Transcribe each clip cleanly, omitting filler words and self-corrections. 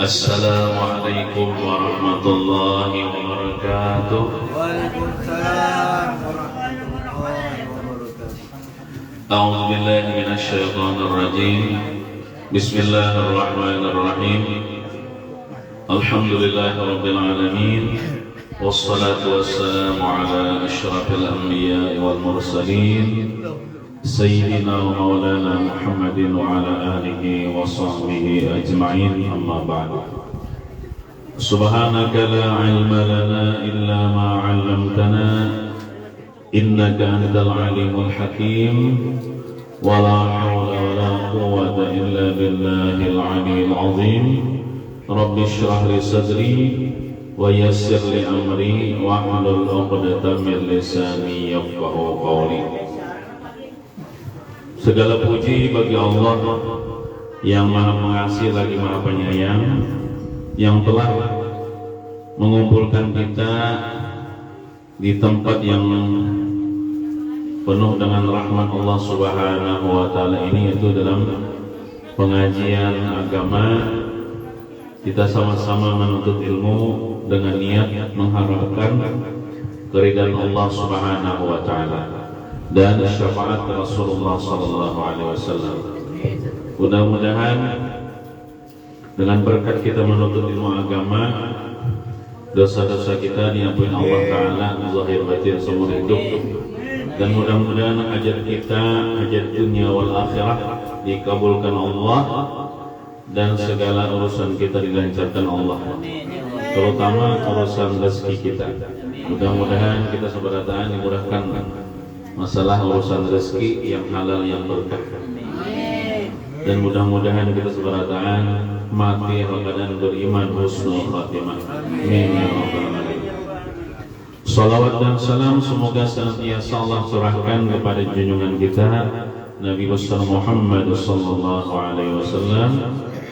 السلام عليكم ورحمة الله وبركاته. وعليكم السلام ورحمة الله وبركاته. أعوذ بالله من الشيطان الرجيم. بسم الله الرحمن الرحيم. الحمد لله رب العالمين، والصلاة والسلام على أشرف الأنبياء والمرسلين سيدنا ومولانا محمد وعلى آله وصحبه أجمعين. أما بعد، سبحانك لا علم لنا إلا ما علمتنا إنك أنت العليم الحكيم، ولا حول ولا قوة إلا بالله العلي العظيم. رب اشرح لي صدري ويسر لي أمري واحلل عقدة من لساني يفقهوا قولي. Segala puji bagi Allah yang Maha Pengasih lagi Maha Penyayang, yang telah mengumpulkan kita di tempat yang penuh dengan rahmat Allah Subhanahu wa Ta'ala ini, yaitu dalam pengajian agama. Kita sama-sama menuntut ilmu dengan niat mengharapkan keridhaan Allah Subhanahu wa Ta'ala dan syafaat Rasulullah sallallahu alaihi wasallam. Mudah-mudahan dengan berkat kita menuntut ilmu agama, dosa-dosa kita diampuni Allah Ta'ala zahir batin seumur hidup, dan mudah-mudahan hajat kita, hajat dunia wal akhirah dikabulkan Allah, dan segala urusan kita dilancarkan Allah, terutama urusan rezeki kita. Mudah-mudahan kita seberataan dimudahkan masalah urusan rezeki yang halal yang berkah, dan mudah-mudahan kita seberataan mati dalam keadaan beriman husnul khatimah. Amin ya rabbal alamin. Salawat dan salam semoga senantiasa Allah curahkan kepada junjungan kita Nabi besar Muhammad sallallahu alaihi wasallam.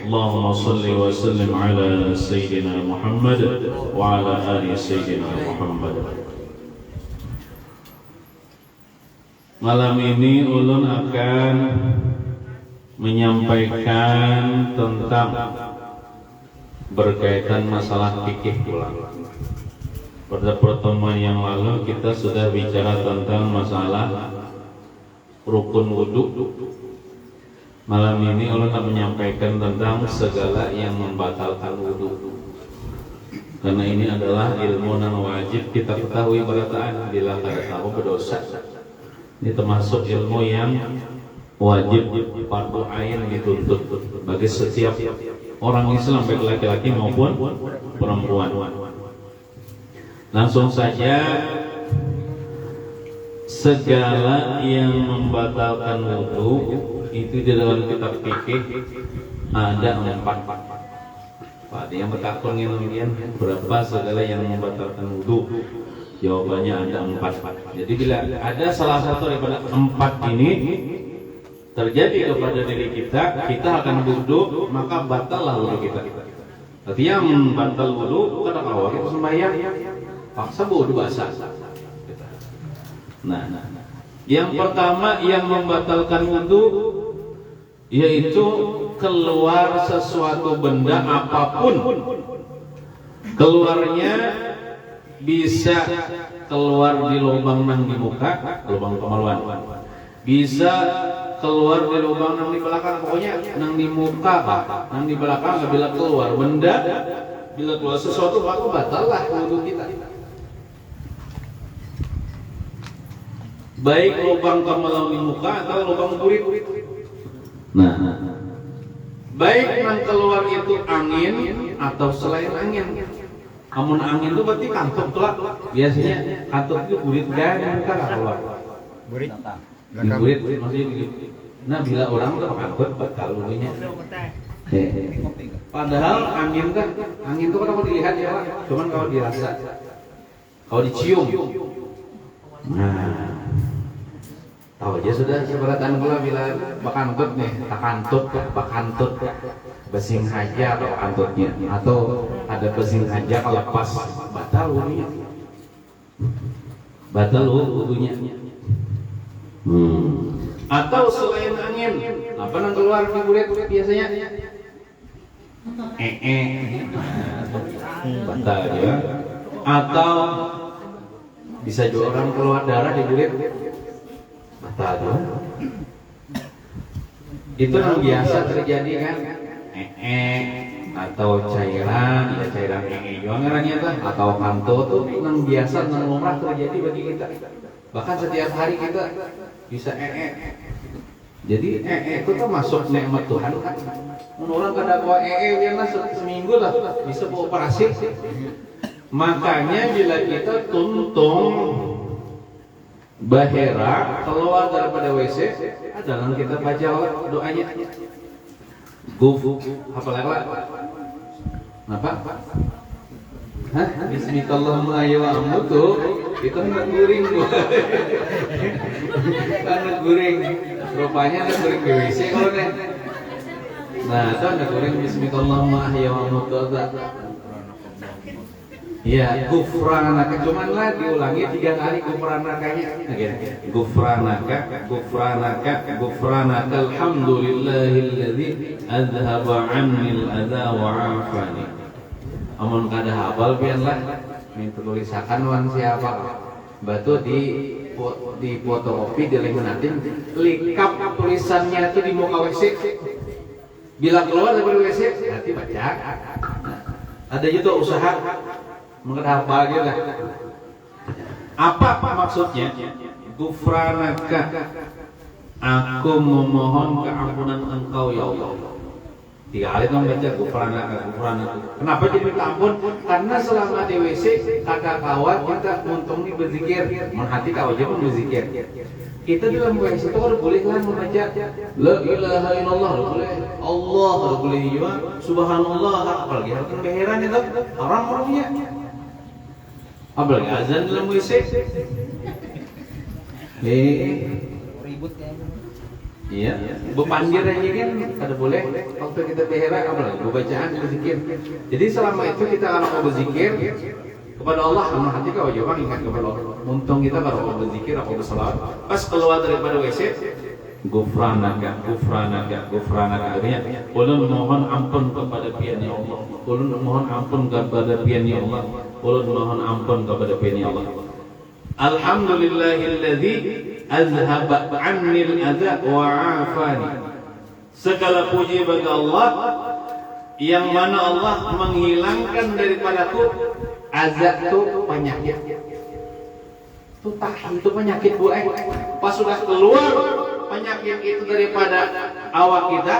Allahumma salli wa sallim ala sayyidina Muhammad wa ala ali sayyidina Muhammad. Malam ini ulun akan menyampaikan tentang berkaitan masalah fikih pula. Pada pertemuan yang lalu kita sudah bicara tentang masalah rukun wudu. Malam ini ulun akan menyampaikan tentang segala yang membatalkan wudu. Karena ini adalah ilmu yang wajib kita ketahui berataan, bila kada tahu berdosa. Ini termasuk ilmu yang wajib fardu ain dituntut bagi setiap orang Islam, baik laki-laki maupun perempuan. Langsung saja, segala yang membatalkan wudu itu di dalam kitab fikih ada 4. Pak, yang bertakun kemudian berapa segala yang membatalkan wudu? Jawabannya ada 4. Jadi bila ada salah satu daripada 4 ini terjadi kepada diri kita, kita akan wudu, maka batallah wudu kita. Artinya batal wudu, kata awal kita sembahyang, paksa wudu basah. Nah, yang pertama yang membatalkan wudu yaitu keluar sesuatu benda apapun. Keluarnya bisa keluar di lubang nang di muka, lubang kemaluan. Bisa keluar di lubang nang di belakang, pokoknya nang di muka, nang di belakang. Bila keluar benda, bila keluar sesuatu, maka batallah wudu kita. Baik lubang kemaluan di muka atau lubang kulit. Nah, baik nang keluar itu angin atau selain angin. Amun angin itu berarti kantuk tuh lah. Biasanya kantuk itu kulit dan muka keluar. Kulit. Kulit maksudnya gitu. Nah, bila orang tuh kantuk batal wudunya. Padahal angin itu kan kalau dilihat ya Pak, cuman kalau dirasa, kalau dicium. Nah, tahu aja sudah seberatan pula bila bakantut nih, bakantut, besing saja atau kantutnya, atau ada besing saja kalau lepas, batal wudunya. Batal wudunya. Atau selain angin, apa yang keluar di kulit biasanya? batal ya. Atau bisa juga orang keluar darah di kulit, batal juga. Itu yang biasa terjadi kan, atau cairan, ya cairan juga ngarannya tuh, atau kanto tuh yang biasa yang lumrah terjadi bagi kita. Bahkan setiap hari kita bisa Jadi itu tuh masuk nikmat Tuhan kan. Orang kada kuat biarlah seminggu lah bisa operasi. Makanya bila kita tuntung bahera keluar daripada WC, adalah kita baca doanya. Apa lagi? Apa? Hah? Bismillahirrahmanirrahim tuh itu anak guring tuh. Anak guring. Rupanya anak guring WC kalau nih. Nah, itu anak guring Bismillahirrahmanirrahim. Ya, gufranaka, cuman lah diulangi 3 kali gufranakanya. Gufranaka, alhamdulillahilladzi azhaba 'annil adza wa 'afani. Amun kada hafal biarlah minta tulisakan wan siapa. Batu di fotokopi dilaminatin, lengkap tulisannya itu di muka WC. Bila keluar dari WC, nanti baca. Ada juga usaha menghafal gitu. Apa maksudnya? Gufranaka, aku memohon keampunan Engkau ya Allah. 3 kali dong baca gufranaka. Kenapa diminta ampun? Karena selama di WC kata kawan kita untung nih berzikir, menghati kau aja pun berzikir. Kita dalam WC itu harus boleh lah membaca la ilaha illallah, boleh Allah, boleh juga subhanallah, apalagi harus keheran itu haram orangnya. Apalagi azan dalam WC. Ribut ya. Iya, berpanggil aja kan kada boleh waktu kita behera apalagi bacaan berzikir. Jadi selama itu kita kalau mau berzikir kepada Allah, karena hati kau jawab ingat kepada Allah. Untung kita kalau mau berzikir atau berselawat, pas keluar daripada WC, gufranaka, artinya ulun mohon ampun kepada pian-Nya Allah. Ulun mohon ampun kepada pian-Nya Allah. Ulun mohon ampun kepada pian-Nya Allah. Alhamdulillahilladzi azhaba 'annil adza wa 'afani. Segala puji bagi Allah yang mana Allah menghilangkan daripadaku azab itu penyakit. Itu penyakit buah. Pas sudah keluar penyakit itu daripada awak kita,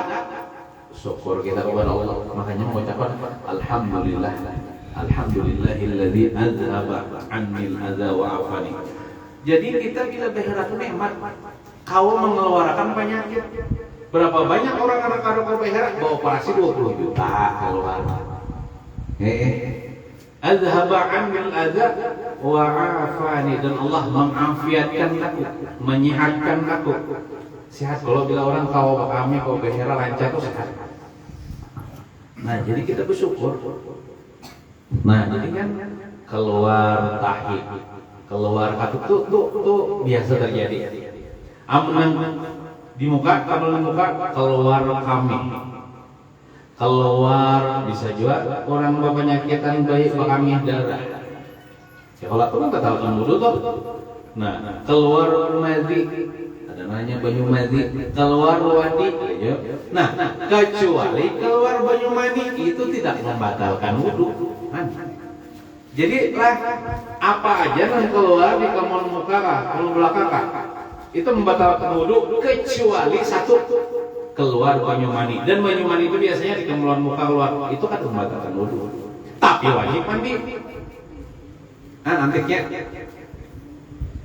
syukur kita kepada Allah. Makanya mengucapkan alhamdulillah. Alhamdulillahilladzi azhaba 'annil adza wa 'afani. Jadi kita bila berharap nikmat, kau mengeluarkan penyakit. Berapa banyak orang anak kau berharap bawa operasi 20 juta keluar. Azhaba 'annil adza wa 'afani, dan Allah mengafiatkan aku, menyehatkan aku. Sehat kalau bila orang kau kami kau berharap lancar tuh sehat. Nah, jadi kita bersyukur. Nah, jadi kan keluar tahi, keluar katut tuh biasa terjadi. Amunan di muka, kalau di muka keluar kami, keluar bisa juga orang berpenyakitan bayi kami darah. Ya kalau aku kan tahu dulu tuh. Nah, keluar madhi, ada namanya banyu madhi, keluar wadi. Ya. Nah, kecuali keluar banyu mani itu tidak membatalkan wudu. Jadi lah apa aja yang keluar di kamar muka kalau belakang itu membatalkan wudu kecuali satu, keluar banyu mani. Dan banyu mani itu biasanya di kamar muka keluar itu kan membatalkan wudu. Tapi wajib mandi. Nah, nantinya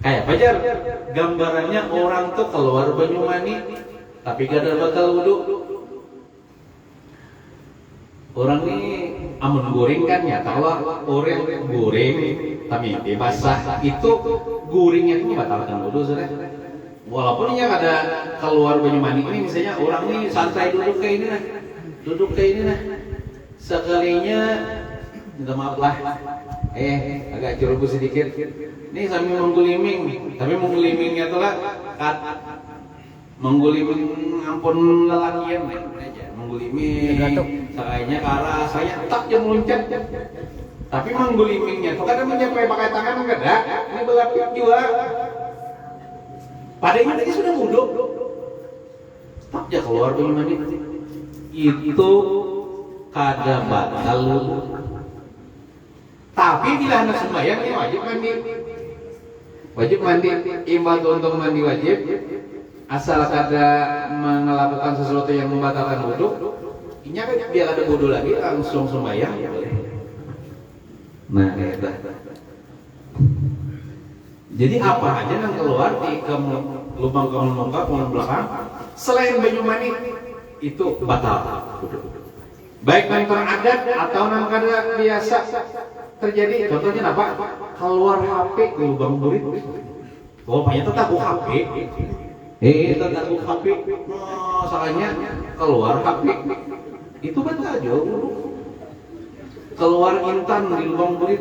kayak pajar gambarannya orang tuh keluar banyu mani tapi gak ada batal wudu. Orang ini amun guring kan ya, kalau orang guring tapi basah itu guringnya itu batalkan wudu sudah. Walaupun ya ada keluar banyu mani ini, misalnya orang ini santai duduk kayak ini nah, sekalinya minta maaf lah, agak ceroboh sedikit. Ini sambil mengguliming, tapi menggulimingnya tuh lah mengguliming ampun lelakian aja. mengguliming, sakainya ke arah saya tak yang meluncat. Tapi menggulimingnya tuh kadang mencapai pakai tangan enggak ada, ini belapik juga. Padahal tadi sudah wudhu, tak ya keluar dari mandi. Itu kada batal. Tapi bila hendak sembahyang ini wajib mandi. Wajib mandi, imbau untuk mandi wajib. Asal kada melakukan sesuatu yang membatalkan wudhu, ini kan biar ada wudhu lagi langsung sembahyang. Nah, itu. Jadi apa aja yang keluar di lubang kamar muka, kamar belakang, selain banyu mani itu batal wudhu. Baik kantor adat atau nang kada biasa terjadi. Contohnya apa? Keluar HP ke lubang burit. Oh, banyak tetap HP. Tetap HP. Soalnya keluar HP. Itu batal jauh. Keluar intan di lubang burit.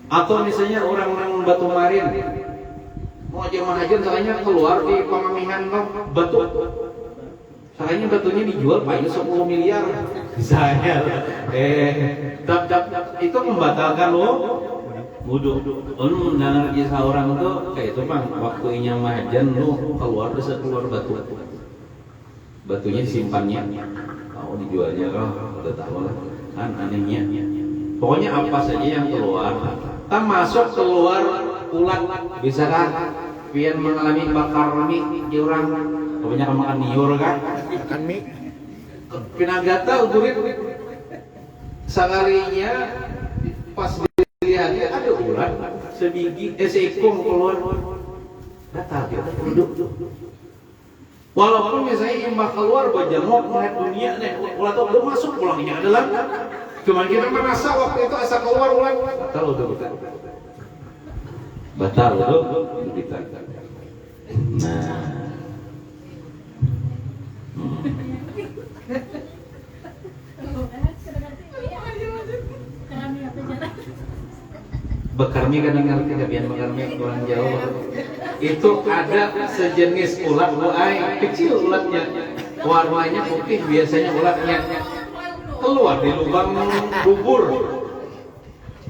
Atau misalnya orang-orang Batu Marin mau jemaah haji, soalnya keluar di pengamihan batu. Soalnya batunya dijual payu 10 miliar. Misalnya, itu membatalkan wudhu. Lu mendengar kisah orang tuh kayak itu bang, waktu inya mahajan lu keluar bisa keluar batu. Batunya disimpannya, mau dijualnya udah tahu lah. Kan anehnya. Pokoknya apa saja yang keluar, kan masuk keluar ulat, bisa kan? Pian mengalami bakar mie di orang, kebanyakan makan niur kan? Makan mie. Pinagata udurit sakalinya pas dilihat ada ulat sebiji seekor keluar gatal dia duduk. Walaupun misalnya imbah keluar bajamok melihat dunia nih ulat itu udah masuk pulangnya adalah cuma kita merasa waktu itu asal keluar ulat batal udah batal kita. Nah bekarmi kadang ngerti kebian bekarmi orang Jawa itu ada sejenis ulat buai kecil ulatnya warnanya putih biasanya ulatnya keluar di lubang bubur.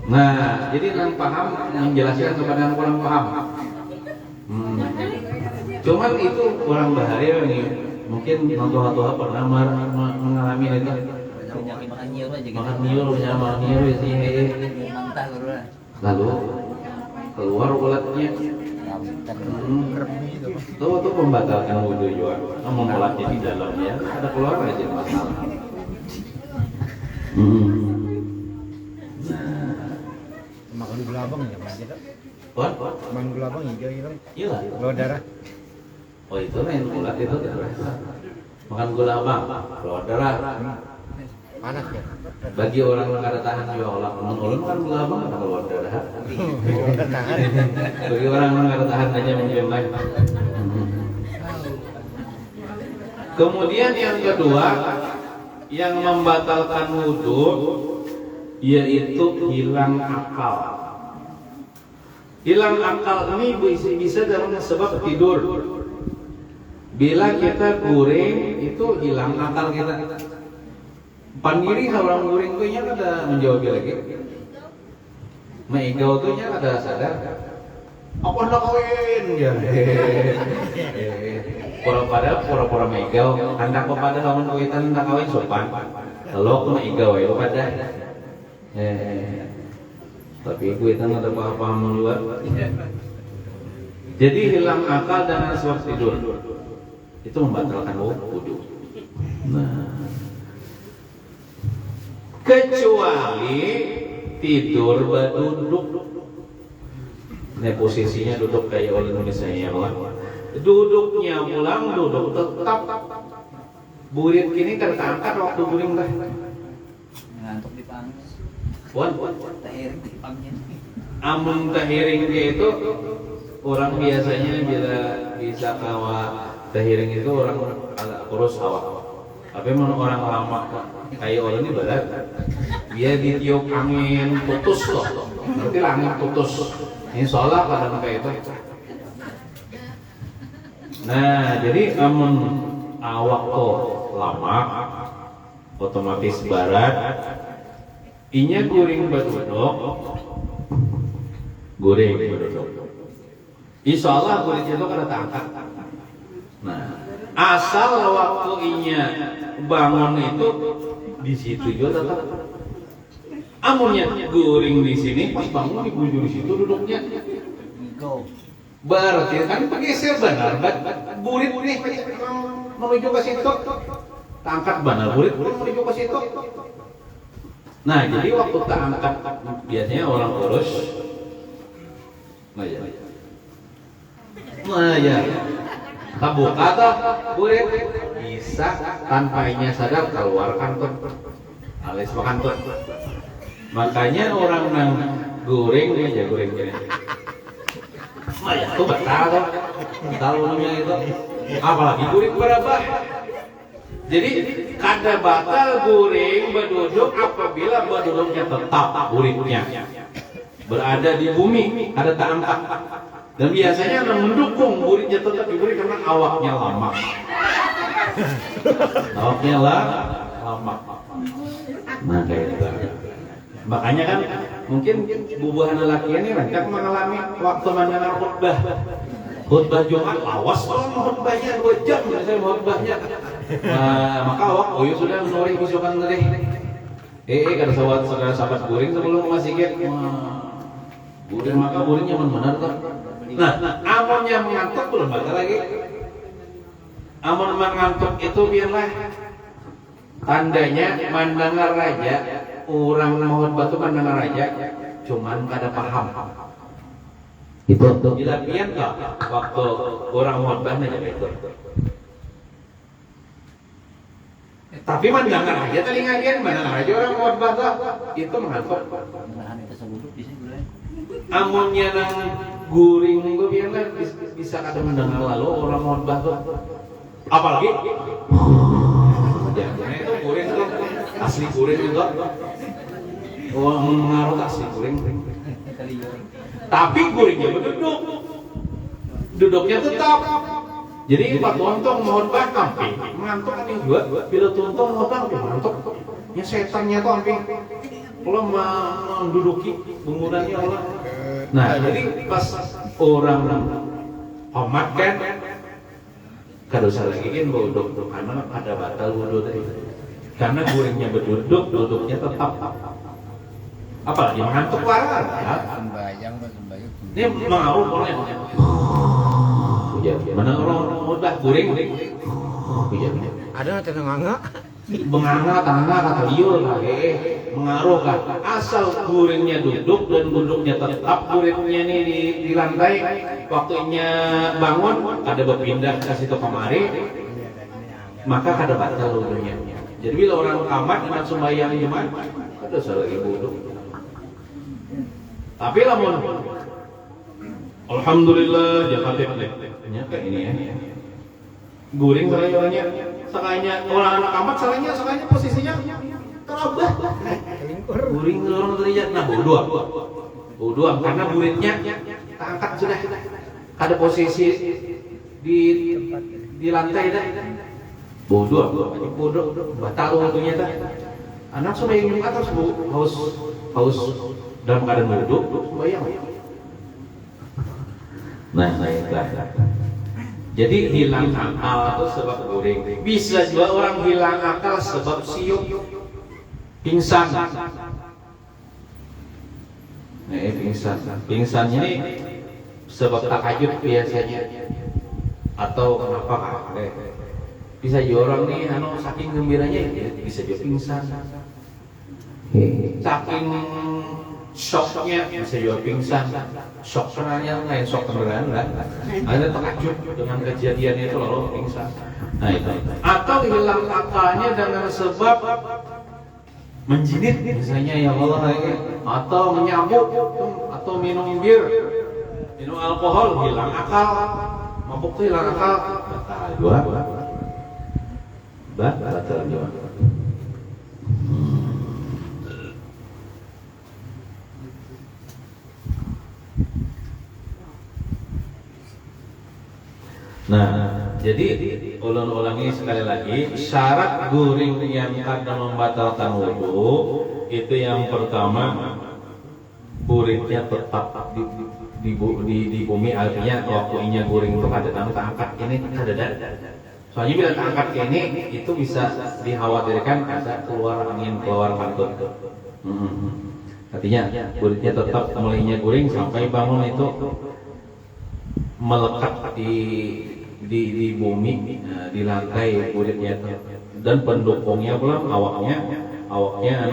Nah jadi yang paham menjelaskan kepada yang kurang paham. Cuman itu orang bahaya nih mungkin nonton pernah mengalami itu Makan nyiur aja gitu. makan niur sih Mantah guru. lalu keluar ulatnya tuh membatalkan wudhu juga ngomong ulatnya di dalamnya ada keluar aja masalah. Makan gula abang ya Mas. What? Makan gula abang hijau gitu. Iya. Gula darah. Oh itu lain ulat itu makan gula abang keluar darah. Panas ya. Bagi orang yang ada tahan ya Allah, ulun kan gula abang ada keluar darah. Bagi orang yang ada tahan aja menjemai. Kemudian yang kedua yang membatalkan wudhu yaitu hilang akal. Hilang akal ini bisa dengan sebab tidur. Bila kita guring itu hilang akal kita. Pandiri orang guring tuh nya ada menjawab lagi. Maigau tuh nya ada sadar. Apa nak kawin ya? Pura-pura maigau. Hendak kepada lawan kawitan hendak kawin sopan. Kalau aku maigau ya pada. Tapi kawitan ada paham luar. Jadi hilang akal dan sebab tidur. Itu membatalkan wudhu. Nah, kecuali tidur berduduk. Ini posisinya duduk kayak orang Indonesia ya, duduknya pulang duduk tetap. Burit kini terangkat waktu guring dah. Ngantuk di pangis. Wan, Tahiring di pangnya. amun tahiring itu orang biasanya bila bisa kawa tahiring itu orang agak kurus awak. Tapi orang lama kayak orang ini berat. Dia ditiup angin putus loh. Nanti angin putus. Ini soalnya kadang kayak itu. Nah, jadi amun awak tuh lemak otomatis barat inya guring badudok guring badudok insya Allah guring itu kada tangkat. Nah asal waktu inya bangun itu di situ juga tetap amunnya guring di sini pas bangun di bujur situ duduknya berarti kan bergeser benar burit nih menuju ke situ tangkat benar burit menuju ke situ. Nah jadi waktu angkat biasanya orang urus nah ya tak buka tuh burit bisa tanpa inya sadar keluarkan tuh alis makan tuh. Makanya orang nang goreng dia aja goreng gini. Nah ya tuh batal tuh tahu namanya itu apalagi goreng berapa. Jadi kada batal goreng berduduk apabila berduduknya tetap guringnya berada di bumi ada tak angkat. Dan biasanya yang mendukung guringnya tetap di bumi karena awaknya lama. Awaknya lama. Nah kayak itu. Makanya kan mungkin bubuhan lelaki ini rancak mengalami waktu mendengar khutbah Jumat lawas khutbahnya 2 jam saya khutbahnya. Maka awak sudah menuring bisukan tadi. Kada sahabat guring sebelum masih get. Guring maka guringnya benar tuh. Nah, amonnya mengantuk belum batal lagi. Amon mengantuk itu biarlah tandanya mendengar raja. Orang mohon batu mendengar raja cuman kada paham. Itu dilapian kah waktu orang mohon aja itu. Tapi mendengar aja telinga dia, mendengar aja orang mohon batu itu mengantuk. Amunnya nang guring itu biarlah bisa kada mendengar lalu orang mohon batu. Apalagi jangan itu guring itu asli guring itu. Mengaruh asli guring. Tapi guringnya berduduk. Duduknya tetap. Jadi Pak Tuntong mohon amping. Mengantuk kan juga. Bila Tuntong mohon amping mengantuk. Ya setannya tuh amping. Kalau menduduki bangunannya Allah. Nah jadi pas orang omat kan kada usah lagi kan duduk karena ada batal wudhu tadi. Karena guringnya berduduk, duduknya tetap. Apalagi mengantuk warna. Sembayang. Ini mengaruh boleh. Mana orang udah guring. Ada tenanganga. Menganga tangga kata liur mengaruh kan. Asal guringnya duduk dan duduknya tetap guringnya nih di lantai. Waktunya bangun ada berpindah ke situ kemari. Maka kada batal wudhunya. Jadi bila orang kamar dengan sembahyang Jumat, kada salah lagi wudhu. Tapi lamun alhamdulillah jangan nya kayak ini ya. Guring salahnya sakanya orang anak kamar salahnya posisinya terabah. Guring orang teriak nah wudhu karena guringnya angkat sudah. Ada posisi di lantai dah. Bodoh batal wudhunya dah. Anak sembahyang Jumat harus haus dalam keadaan wudhu sembahyang. Nah, jadi hilang akal itu sebab guring. Bisa juga orang hilang akal sebab siup, pingsan. Pingsannya ini sebab takajud biasanya. Atau kenapa? Bisa juga orang nih saking gembiranya bisa juga pingsan. Saking shocknya bisa juga pingsan. Shock sebenarnya lain shock beneran lah. Ada takjub dengan kejadian itu lalu pingsan. Nah itu. Atau hilang akalnya dengan sebab menjinit misalnya ya Allah atau menyabuk atau minum bir, minum alkohol hilang akal. Mabuk tuh hilang akal. Batal dua. Nah, jadi ulun ulangi sekali lagi, syarat guring yang kada membatalkan wudu itu yang pertama guringnya tetap di bumi, artinya waktu inya guring itu kada angkat ini kada ada. Soalnya bila angkat ini itu bisa dikhawatirkan ada keluar angin, keluar kantut. Artinya guringnya tetap mulainya guring sampai bangun itu melekat di bumi, di lantai kulitnya, dan pendukungnya pula awaknya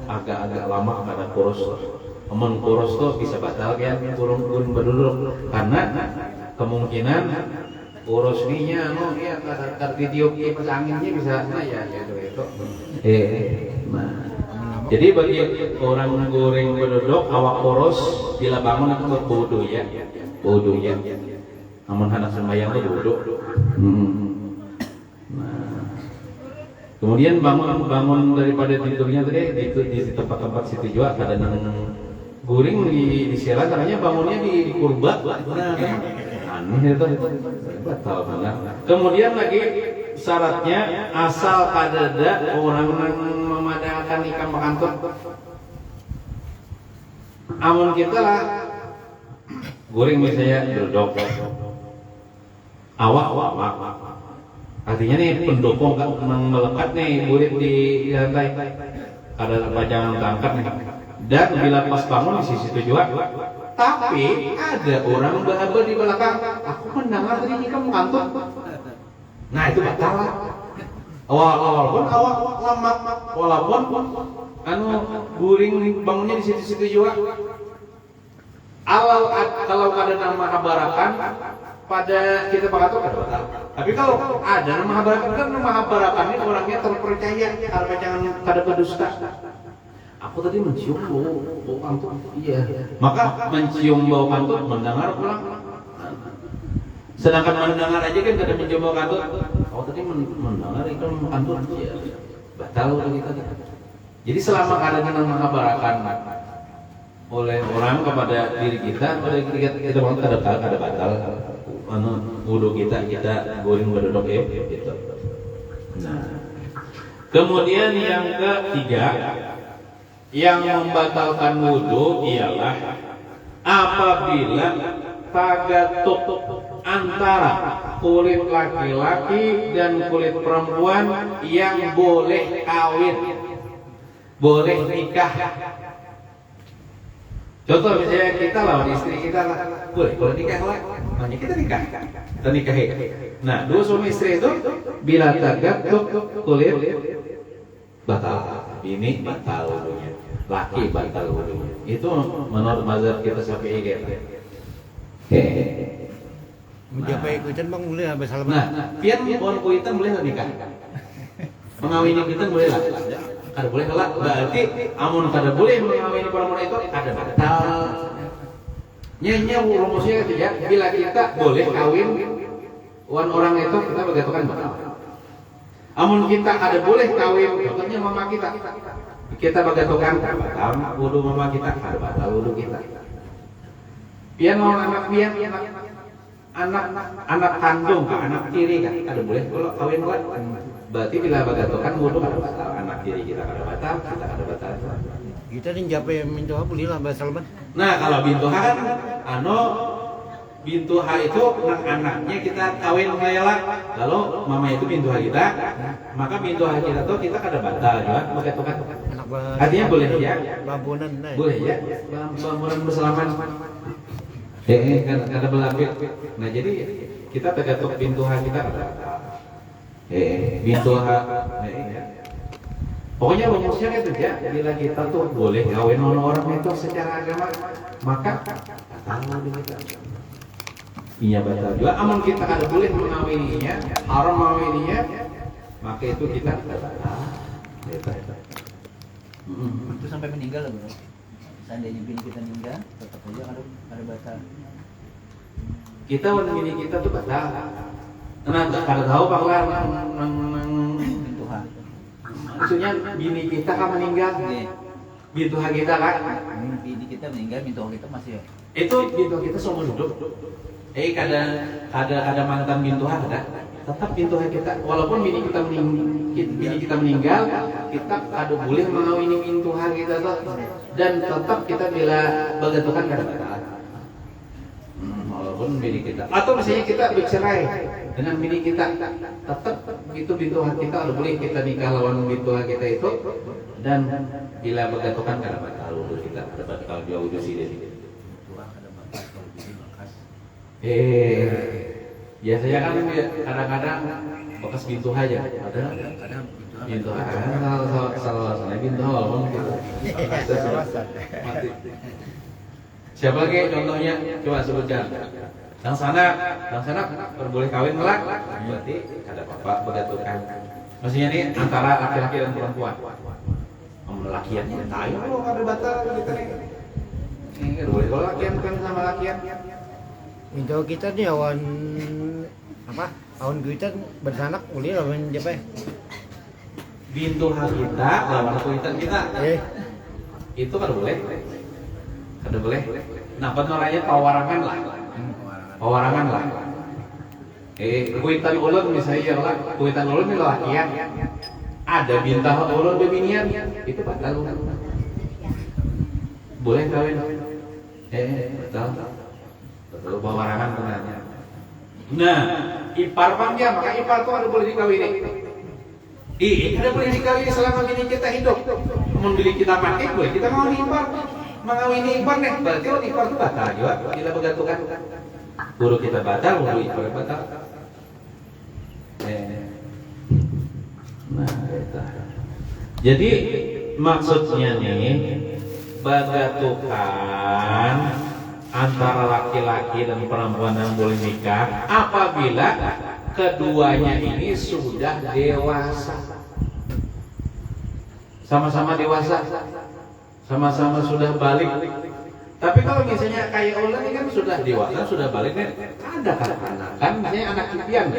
agak lama kada kurus. Amun kurus tuh bisa batal kan guring berduduk, karena kemungkinan kurus ninya ya kada ditiup kipas anginnya bisa ya itu. Jadi bagi orang guring berduduk awak kurus bila bangun itu wudu ya. Namun hendak sembahyang itu duduk. Nah, kemudian bangun daripada tidurnya tadi di tempat-tempat situ juga ada guring di sela, caranya bangunnya di kurba. Aneh itu batal banget. Kemudian lagi syaratnya asal kada ada orang memadangkan ikan pekantut. Amun kita lah guring misalnya duduk. Awak. Artinya nih pendukung melekat nih guring di lantai. Ada pajangan terangkat nih. Dan bila pas bangun di sisi tujuan, tapi ada orang beraba di belakang. Aku mendengar tadi kamu kantor. Nah itu batal. Walaupun awak lama, walaupun guring bangunnya di situ juga. Kalau ada nama habarakan pada kita pakatuk ada batal. Tapi kalau ada nama habarakan kan nama habarakan ini orangnya terpercaya, kalau jangan kada berdusta. Aku tadi mencium bau kantut. Iya. Maka mencium bau kantut mendengar pulang. Sedangkan mendengar aja kan kada mencium bau kantut. Oh tadi mendengar itu kantut. Ya. Batal udah kita. Jadi selama ada nama habarakan oleh orang kepada diri kita ada batal wudu kita guring berduduk gitu. Nah, kemudian yang ketiga yang membatalkan wudu ialah apabila tagatuk antara kulit laki-laki dan kulit perempuan yang boleh kawin, boleh nikah. Contoh misalnya kita lawan istri kita lah, boleh nikah lah, hanya kita nikahi. Nah, dua suami istri itu bila tagatuk kulit batal, ini batal wudunya, laki batal wudunya. Itu menurut mazhab kita Syafi'i gitu. Menjapa ikutan bang boleh habis salam. Nah, pian pohon kuitan boleh nikah, mengawini kita boleh lah. Kada boleh lah, berarti amun kada boleh mengawini perempuan itu ada batal. Nyanyi rumusnya ketiga, bila kita boleh kawin orang itu kita bergatukan batal. Amun kita ada boleh kawin, contohnya mama kita bergatukan batal wudu mama kita, ada batal wudu kita. Pian mau anak pian anak kandung, anak tiri kan kada boleh kalau kawin lah. Berarti bila bergatukan wudu kada batal, anak tiri kita kada batal, kita kada batal. Kita nih japa yang minta boleh lah bahasa Salman. Nah kalau bintu ha kan bintu ha itu anaknya kita kawin rela, lalu mama itu bintu ha kita, maka bintu ha kita tuh kita kada batal juga bergatukan. Artinya boleh ya, lampunan boleh ya, lampunan berselaman. Kada belapit. Nah jadi kita tergatuk bintu ha kita kada batal. Bintu ha. Pokoknya rumusnya itu ya, bila kita tuh boleh kawin orang itu secara agama, maka batal kita. Iya batal juga. Amun kita kada boleh mengawininya, haram mengawininya, maka itu kita batal. Itu sampai meninggal lah bro. Seandainya bini kita meninggal, tetap aja ada batal. Kita warna bini kita tuh batal. Karena kada tahu bakal Tuhan. Maksudnya bini kita kan meninggal, bintu kita kan? Bini kita meninggal, bintu kita masih ya? Itu bintu kita semua hidup. Kada mantan bintu ada. tetap pintu kita walaupun bini kita meninggal kita kado boleh mengawini pintu kita tuh dan tetap kita bila bergantungan kada batal. Walaupun bini kita atau misalnya kita bercerai dengan bini kita tetap itu pintu kita ada boleh kita nikah lawan pintu kita itu dan bila bergantungan kada batal untuk kita dapat kalau dia udah sih biasanya kan kadang-kadang bekas pintu aja ada pintu salah pintu walaupun gitu mati. Siapa lagi contohnya coba sebutkan yang sana boleh kawin melak berarti ada bapak bergantungan maksudnya ini antara laki-laki dan perempuan laki-lakiannya tahu kalau kada batal gitu nih ini boleh kalau lakian kan sama lakian. Minta kita nih awan kita bersanak boleh lawan siapa? Bintu kita lawan kuitan kita. Itu kan boleh. Kada boleh. Nah, penoranya pawarangan lah. Pawarangan lah. Kuitan ulun misalnya lah, kuitan ulun ini lakian. Ada bintang ulun bebinian, itu batal. Boleh kawin. Betul. Betul pawarangan tenanya. Nah, ipar pangnya maka ipar tuh ada boleh dikawini. Ada boleh dikawini selama bini kita hidup. Membeli kita mati boleh kita mau ipar. Mengawini ipar nih, berarti ipar itu batal juga. Kita bergantungan. Guru kita batal, guru ipar batal. Nah, itu. Jadi maksudnya nih bergantungan antara laki-laki dan perempuan yang boleh nikah apabila keduanya ini sudah dewasa, sama-sama dewasa, sama-sama sudah balik. Tapi kalau misalnya kayak ulang ini kan sudah dewasa, sudah balik nih, ada kan misalnya anak impian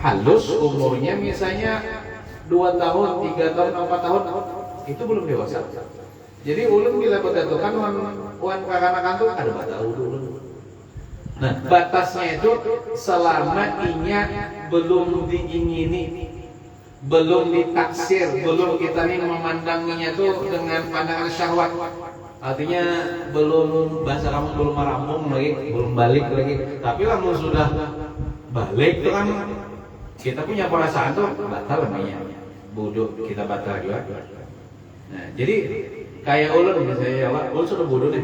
halus umurnya misalnya 2 tahun, 3 tahun, 4 tahun, itu belum dewasa. Jadi ulun bila bergantungan wan kakanakan tuh ada batas ulun. Nah, batasnya itu selama inya belum diingini, belum ditaksir, belum kita nih memandanginya tuh dengan pandangan syahwat. Artinya belum bahasa kamu belum merampung lagi, belum balik lagi. Tapi lamun sudah balik tuh kan kita punya perasaan tuh batal namanya. Bodoh kita batal juga. Nah, jadi kayak ulun misalnya, ulun sudah bodoh deh.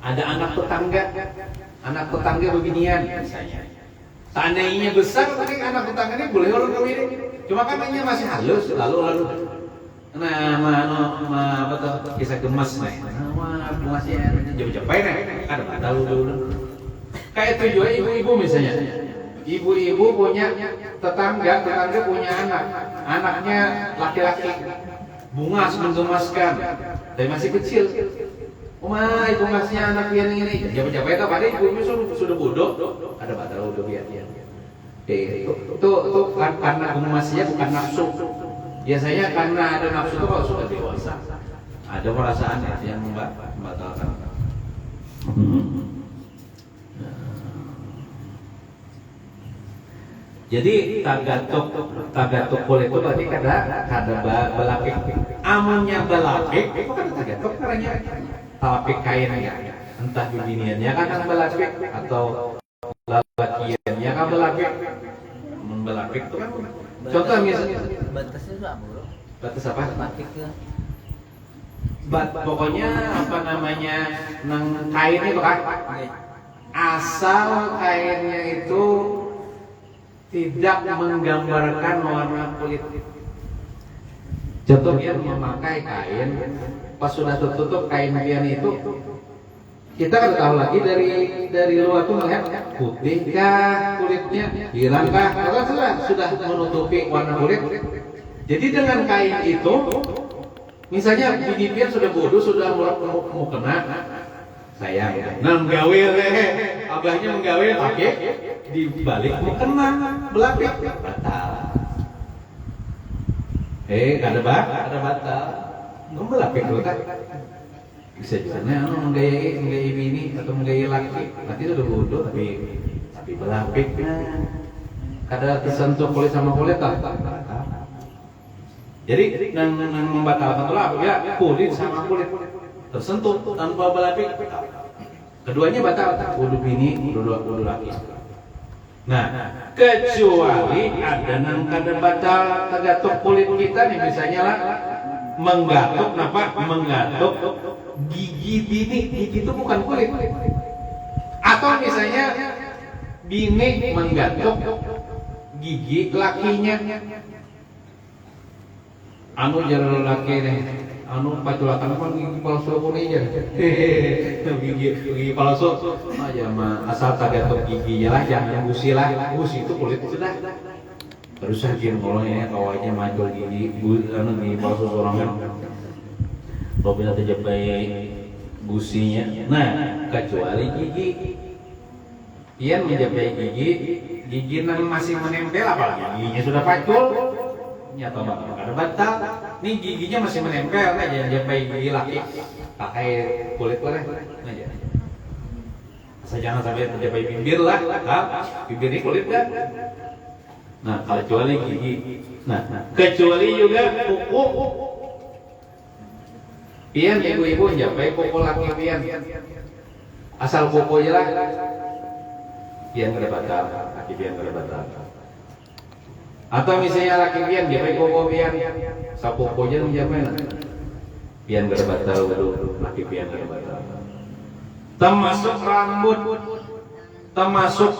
Ada anak tetangga beginian misalnya. Seandainya besar, mungkin anak tetangga ini boleh ulun kawin. Cuma kan ini masih halus, lalu. Nah, apa tuh kisah gemas nih. Nama gemasnya jauh-jauh nih, ada batal ulun. Kayak itu juga ibu-ibu misalnya. Ibu-ibu punya tetangga punya anaknya laki-laki. Bungas menggemaskan, tapi masih kecil. Ibu ngasihnya anak pian ini. Jawab itu pada ibu sudah bodoh. Ada batal bodoh dia. Itu karena gemasnya bukan nafsu. Biasanya karena ada nafsu itu kalau sudah dewasa, ada perasaan yang membatalkan. Jadi tagatok kulit itu berarti kada belapik. Amunnya belapik, itu kan tagatok karena belapik kainnya. Entah bibiniannya kan yang belapik atau lalakiannya kan belapik. Belapik itu kan. Contoh misalnya batasnya itu apa, bro? batas apa? Batik ke Pokoknya apa namanya nang kain itu kan. Asal kainnya itu tidak menggambarkan warna kulit. Contoh dia memakai kain, pas sudah tertutup kain pian itu, kita kan tahu lagi dari luar tuh melihat putih kah kulitnya, hilang kah, karena sudah menutupi warna kulit. Jadi dengan kain itu, misalnya bini pian sudah bodoh, sudah mau kena, sayang, nah menggawe abahnya menggawe, oke. Di balik mau kena belapik batal. Ada batal. Kamu belapik dulu kan? Bisa-bisanya menggayai bini atau menggayai laki. Nanti sudah bodoh tapi belapik. kada tersentuh kulit sama kulit tak. Jadi yang membatalkan itu apabila kulit sama kulit tersentuh tanpa belapik, keduanya batal. Wudu bini, wudu laki. Nah, kecuali ada yang kada batal tergatuk kulit kita nih, misalnya lah menggatuk gigi bini, gigi itu bukan kulit. Atau misalnya bini menggatuk gigi lakinya. Anu jalan laki nih, anu paculakan kan gigi palsu pun aja. Gigi palsu aja mah asal tergatuk giginya lah, jangan gusi lah. Gusi itu kulit sudah. Terus saja kalau ini kawanya maju gigi, anu gigi palsu orang kan. Apabila tercapai gusinya, nah kecuali gigi, pian mencapai gigi yang masih menempel, apalagi giginya sudah pacul, nyata banget ada batal, nih giginya masih menempel, nah jangan mencapai gigi laki, pakai kulit lah, nah jangan. Jangan sampai mencapai bibir lah, bibir ini kulit kan. Nah kecuali gigi, nah kecuali juga kuku. Pian ibu-ibu njapai kuku laki pian. Asal kuku aja lah. Pian kada batal, laki pian kada batal. Atau misalnya laki pian njapai kuku pian, asal kuku aja njapai lah. Pian kada batal, laki pian kada batal. Termasuk rambut, termasuk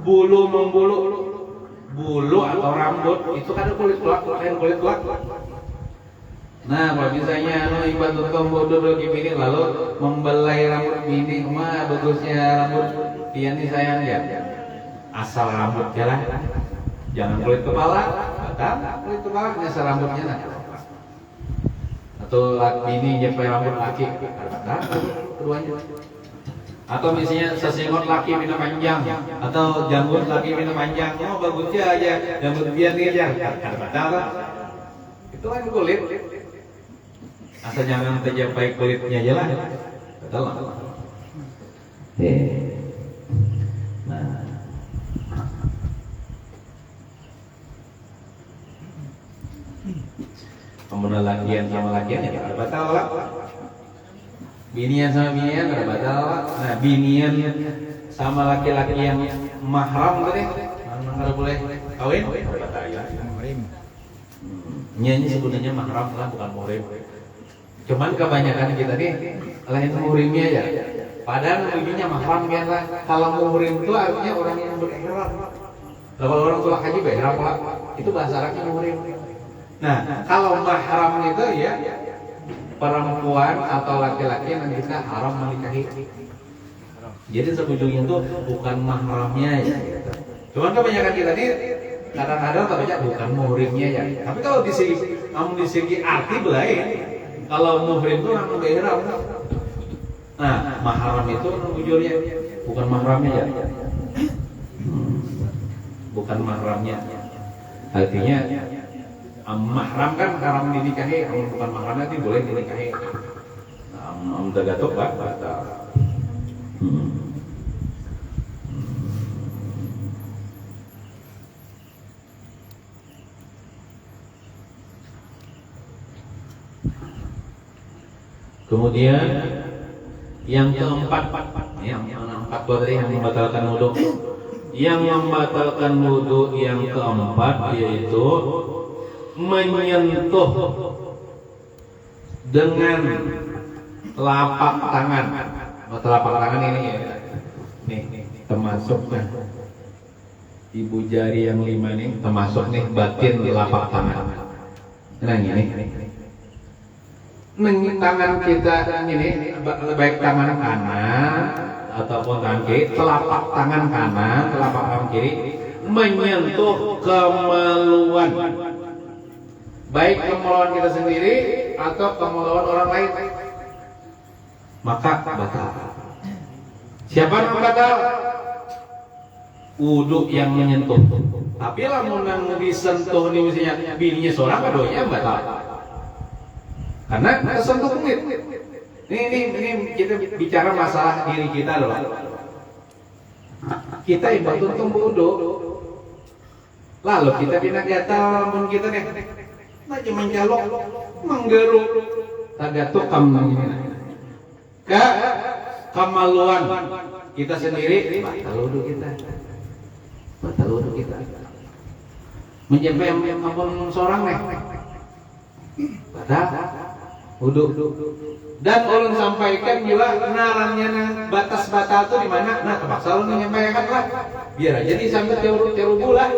bulu membulu, bulu atau rambut itu kan kulit kelak, kulit kelak. Nah, kalau misalnya ibadah bodoh bagi bini lalu membelai rambut bini, mah bagusnya rambut pian ini sayang ya. Asal rambutnya lah, jangan kulit kepala, batal kulit kepala asal rambutnya lah. Atau bini nyepai rambut laki, batal keduanya. Atau misalnya sesengot laki bina panjang, atau janggut laki bina panjang, oh bagusnya aja janggut pian ini aja, batal. Itu kan kulit. Asal jangan tercapai kulitnya aja lah. Betul lah. Nah, pemuda lakian sama lakian ya kada batal lah. Binian sama binian kada batal lah. Nah, binian sama laki-laki yang mahram tadi, mana kada boleh kawin? Kada batal ya. Nyanyi sebenarnya mahram lah, bukan muhrim. Cuman kebanyakan kita nih lain muhrimnya aja. Padahal muhrimnya mahram kan lah. Kalau muhrim itu artinya orang yang berihram. Kalau orang tua haji berihram lah. Itu bahasa Arabnya muhrim. Nah, kalau mahram itu ya perempuan atau laki-laki yang kita haram menikahi. Jadi sebetulnya itu bukan mahramnya ya. Cuman kebanyakan kita nih kadang-kadang terbaca bukan muhrimnya ya. Tapi kalau di segi arti belain. Kalau muhrim itu orang berihram. Nah, mahram itu bujurnya bukan mahramnya ya. Bukan mahramnya. Artinya mahram kan haram dinikahi, bukan mahramnya itu boleh dinikahi. Nah, tergatuk lah batal. Kemudian yang keempat, yang tadi yang membatalkan wudu. Yang membatalkan wudu yang keempat yaitu menyentuh dengan telapak tangan. Telapak tangan ini ya. Nih, termasuk ibu jari yang 5 nih, termasuk nih batin telapak tangan. Nah ini. Tangan kita ini baik tangan kanan ataupun tangan kiri, telapak tangan kanan, telapak tangan kiri menyentuh kemaluan, baik kemaluan kita sendiri atau kemaluan orang lain, maka batal. Siapa yang batal? Wudu yang menyentuh. Tapi lamun yang disentuh ini misalnya bininya seorang, keduanya batal. Karena tersentuh kulit. Ini kita bicara masalah diri kita loh. Kita ibadah wudu. Lalu kita bina gatal mun kita deh. Nah cuman calok menggeru tagatuk kam ke kemaluan kita sendiri batal wudu kita. Batal wudu kita. Menjampai ampun seorang nih. Batal wudu. Dan ulun sampaikan juga narannya batas batal itu di mana? Nah, terpaksa ulun menyampaikan lah. Biar aja disambil teru bulah.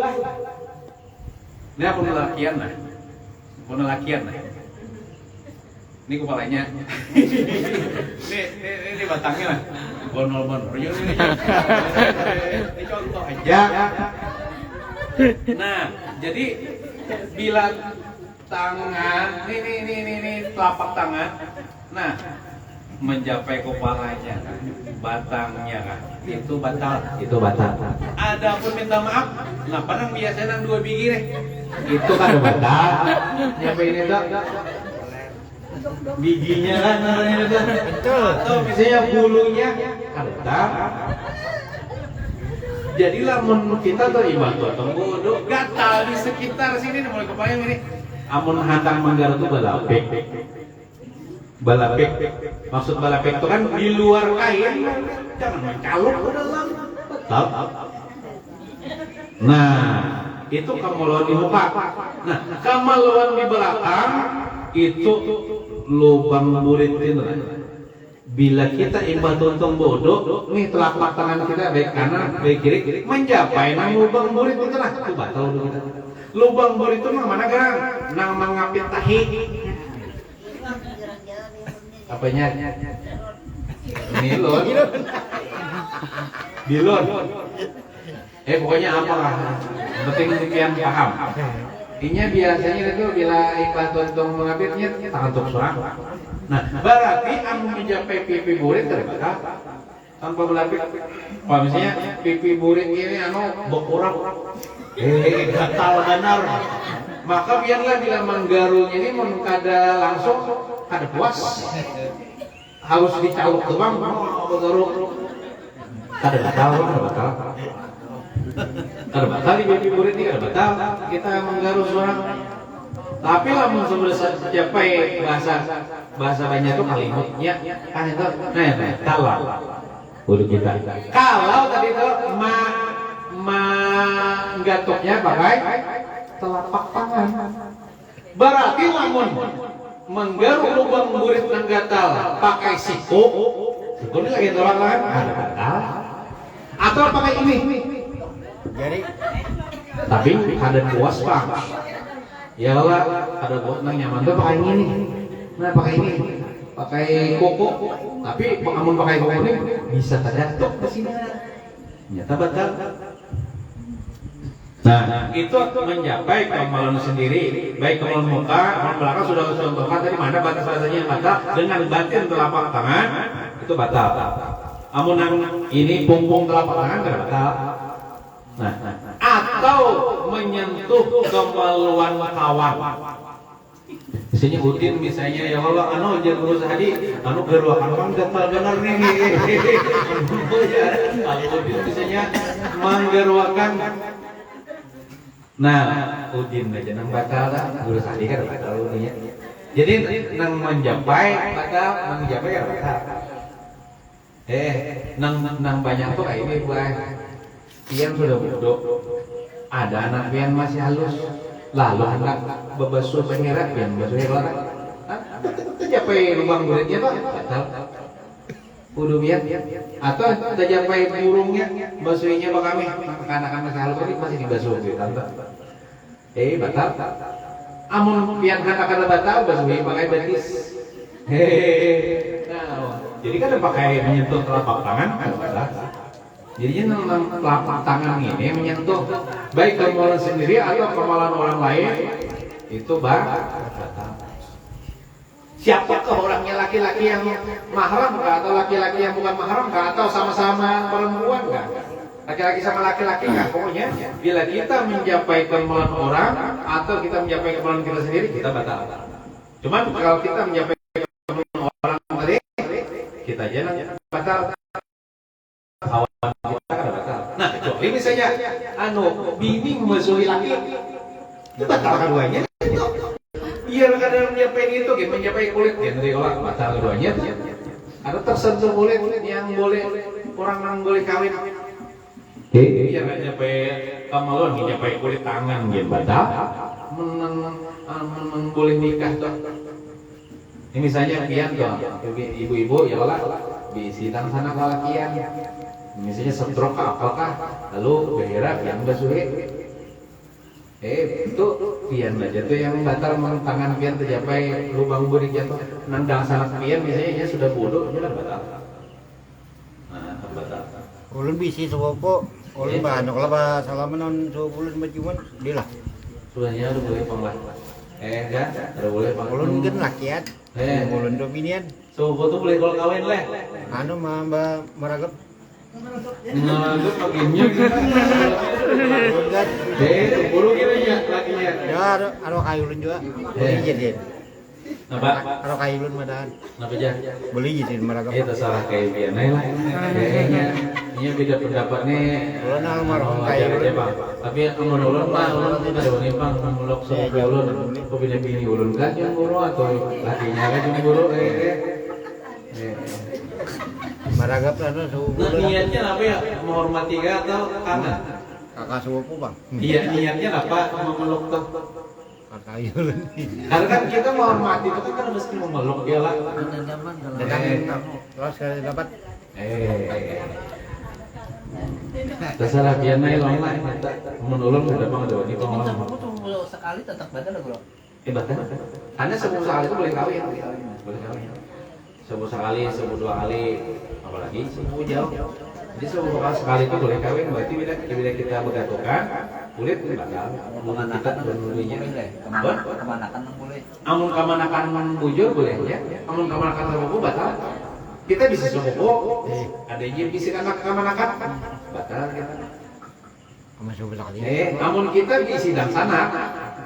Ini apa lelakian nah? Apa lelakian nah? Ini kepalanya. ini batangnya lah. Bonol-bonol. Ini contoh aja. Nah, jadi bila tangan, ini telapak tangan. Nah, mencapai kepalanya kan, batangnya kan, itu batal. Itu batal. Adapun minta maaf, nah padahal biasanya nang 2 biji deh. Itu kan batal. Nyampe ini tuh bijinya kan namanya tuh. Atau misalnya bulunya kan batal. Jadi lamun kita tuh ibadah atau bodoh gatal di sekitar sini mulai kebayang ini. Amun handang manggar itu balapek. Balapek. Maksud balapek itu kan di luar kain, jangan mencalok ke dalam. Betul. Nah, itu kemaluan di muka. Nah, kemaluan di belakang itu lubang burit itu. Bila kita imbah tuntung bodoh, nih telapak tangan kita baik kanan, baik kiri, mencapai nang lubang burit itu lah. Itu batal dulu kita. Lubang burit itu mana gang? Nang mengapit tahi. Apanya? Bilon. Bilon. Pokoknya apa lah. Penting sekian paham. Inya biasanya itu bila imbah tuntung mengapitnya tangan tuk surang. Nah, berarti anu mencapai pipi burit terbatas tanpa belapik. Kalau misalnya pipi burit ini anu berkurang, gatal benar. Maka biarlah bila menggarunya ini mengkada langsung kada puas, harus dicaluk doang, bergaru. Kada batal, kada batal di pipi burit ini kada batal. Kita menggaru seorang. Tapi lamun sebesar capai bahasa banyak itu kalimatnya kan itu kalau udah kita kalau tadi itu menggatoknya pakai telapak tangan berarti lamun menggaruk lubang burit nang gatal pakai siku ini lagi tolak kan ada gatal atau pakai ini Jadi tapi ada puas pak ya lah ada buat nang nyaman tuh pakai ini nah pakai ini pakai koko tapi pengamun pakai koko ini bisa terjatuh ke sini nyata batal. Nah itu mencapai kemaluan sendiri baik kemaluan muka kemaluan belakang sudah contohkan tadi mana batas-batasnya yang batal dengan batin telapak tangan itu batal. Amun ini punggung telapak tangan tidak batal. Nah, atau menyentuh kemaluan kawan. Misalnya Udin misalnya ya Allah anu jangan urus hadi anu geruakan kan gatal benar nih. Kalau Udin misalnya menggeruakan nah Udin aja nang batal urus hadi kan batal nya. Jadi nang menjapai batal menjapai kan batal. Nang banyak tuh kayak ini buat pian sudah bodoh, ada anak pian masih halus, lalu anak bebasuh pengerat pian basuh hewan, tercapai lubang buritnya pak, batal, udah pian, atau tercapai burungnya, basuhnya pak kami, anak-anak masih halus ini masih dibasuh pian, batal, amun pian anak-anak batal basuhnya pakai betis, jadi kan pakai menyentuh telapak tangan kan batal. Jadinya telapak tangan ini menyentuh baik kemaluan sendiri atau kemaluan orang lain itu batal. Siapakah orangnya laki-laki yang mahram kah atau laki-laki yang bukan mahram kah atau sama-sama perempuan kah? Laki-laki sama laki-laki kah? Pokoknya bila kita mencapai kemaluan orang atau kita mencapai kemaluan kita sendiri kita batal. Cuman kalau kita mencapai kemaluan orang tadi kita jangan batal. Kawan kita kan batal. Nah, kecuali misalnya misalnya bini memusuhi laki, itu batal keduanya. Iya, kadang menyapai itu, menyapai kulit, dari orang batal keduanya. Ada tersentuh kulit yang boleh orang boleh kawin. Iya, menyapai kamaluan, menyapai kulit tangan, gitu batal. Boleh nikah tuh. Ini misalnya pian tuh, ibu-ibu ya lah, bisi tang sana kalakian. Misalnya stroke apakah, lalu behera yang basuhe. Itu pian aja tuh yang batal tangan pian tercapai lubang burik jatuh nandang sangat pian misalnya dia sudah bodoh dia batal. Nah, batal. Ulun bisi sewopo, ulun banyak lah ba salaman on ulun bajuan dilah. Sebenarnya udah boleh panglah. Kan, udah boleh panglah. Ulun kan lakiat. Ulun do binian. Sewopo tuh boleh kalau kawin leh. Anu mah meragap. Nah, itu paginya gitu. Buru gitu ya lakinya. Ya, aro kayu ulun juga. Boleh jadi. Apa? Aro kayu ulun madahan. Apa aja? Boleh jadi meragap. Itu salah kayak biar lah. Kayaknya ini beda pendapat nih. Ulun almarhum kayu ulun. Tapi amun ulun mah ulun ada wani pang mulok sama ulun. Kok bini ulun kan yang guru atau lakinya kan yang guru Meragap anu Nah, niatnya apa ya? Menghormati atau kangen? kakak sepupu bang. Iya, niatnya apa? Memeluk tuh. Kakak ulun. Karena kan kita menghormati itu kan mesti memeluk ya lah. Datang terus kali dapat. Terserah biar naik long lah. Menulung udah bang ada wani Mungkin bang. sepupu tuh sekali tetap batal bro. Bahkan Anda sebuah sekali itu boleh kawin. Boleh kawin. Sebuah sekali, sebuah dua kali, apalagi sebuah jauh. Jadi sebuah sekali itu boleh kawin. Berarti bila kita bergatukan kulit batal. Kemanakan Kita boleh. Kemanakan boleh. Amun kamanakan bujur boleh ya. Amun kamanakan sepupu batal. Kita bisa sepupu. Ada yang bisa anak kamanakan batal kita. Sama sepupu sekali. Amun kita di sidang sana,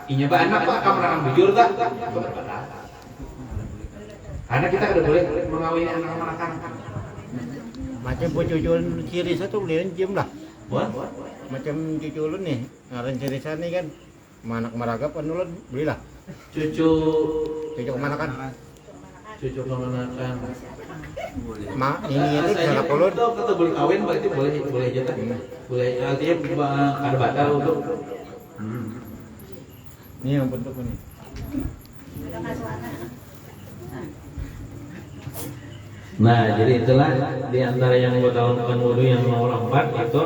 inya ba anak pak kamanakan bujur tak? Batal. Karena kita udah boleh mengawini anak kamanakan. Macam cuculun ciri satu boleh jam lah. Buat? Macam cuculun nih, ngaran ciri nih kan. Manak meragap kan ulun belilah. Cucu Kemanakan? cucu kamanakan. Ini itu cara ulun. Kita boleh kawin berarti boleh aja kan? Boleh artinya ada batal untuk. Ini yang bentuk ini. Nah, jadi itulah di antara yang membatalkan wudu yang nomor 4 itu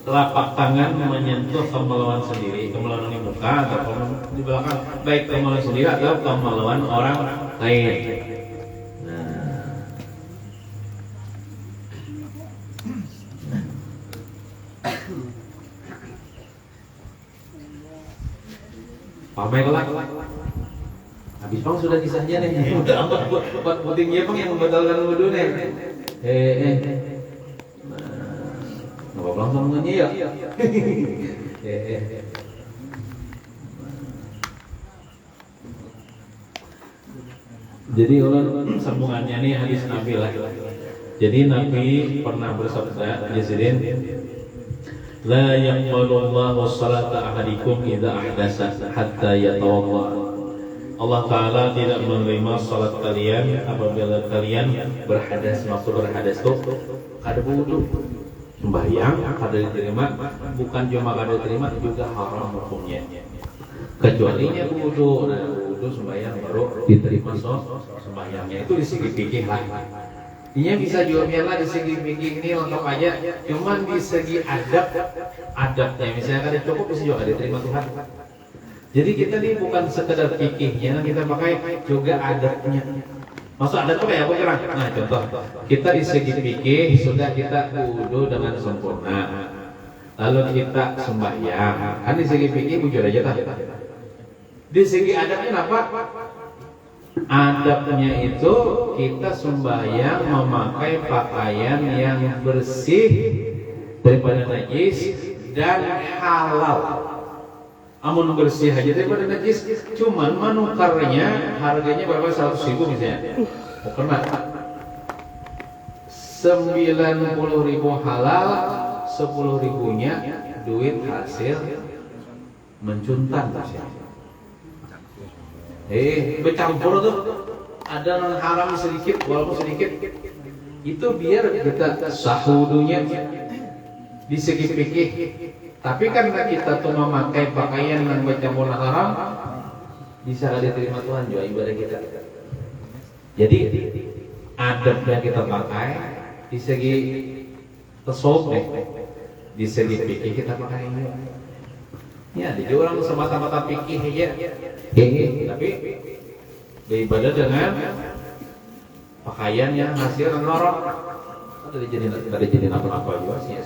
telapak tangan menyentuh kemaluan sendiri, kemaluan di muka atau di belakang, baik kemaluan sendiri atau kemaluan orang lain. Pamerlah. Habis bang sudah kisahnya nih. Udah amat buat putingnya bang yang membatalkan wudu nih. Nggak apa langsung nanya ya. Jadi ulun sambungannya nih hadis Nabi lah. Jadi Nabi pernah bersabda, Yazidin, la yaqbalullahu salata ahadikum idza ahdasa hatta yatawadda. Allah Ta'ala tidak menerima salat kalian apabila kalian berhadas. Maksud berhadas itu kada wudu, sembahyang kada diterima, bukan cuma kada diterima, juga haram hukumnya. Kecualinya wudu, nah wudu sembahyang baru diterima sembahyangnya. Itu di segi fikih lah. Ini bisa juga biarlah di segi fikih ini lengkap aja. Cuman di segi adabnya misalnya kada cukup bisa juga diterima Tuhan. Jadi kita ini bukan sekedar fikihnya, kita pakai juga adabnya. Maksud adab itu kayak apa kira? Nah contoh, kita di segi fikih sudah kita wudu dengan sempurna, lalu kita sembahyang. Kan di segi fikih bujur aja tak? Di segi adabnya apa? Adabnya itu kita sembahyang memakai pakaian yang bersih daripada najis dan halal. Amun bersih aja daripada najis, cuman manukarnya harganya berapa? 100.000 misalnya. Oh kena 90.000 halal, 10.000-nya duit hasil mencuntan. Bercampur tuh, ada non haram sedikit, walaupun sedikit, itu biar kita sahudunya di segi fikih. Tapi karena kita tuh memakai pakaian yang bercampur haram, bisa diterima Tuhan juga ibadah kita. Jadi adab yang kita pakai di segi tasawuf, di segi fikih kita pakai ini. Ya, jadi orang semata-mata fikih aja, tapi beribadah dengan pakaian yang hasil norok. Ada jadi apa-apa juga sih.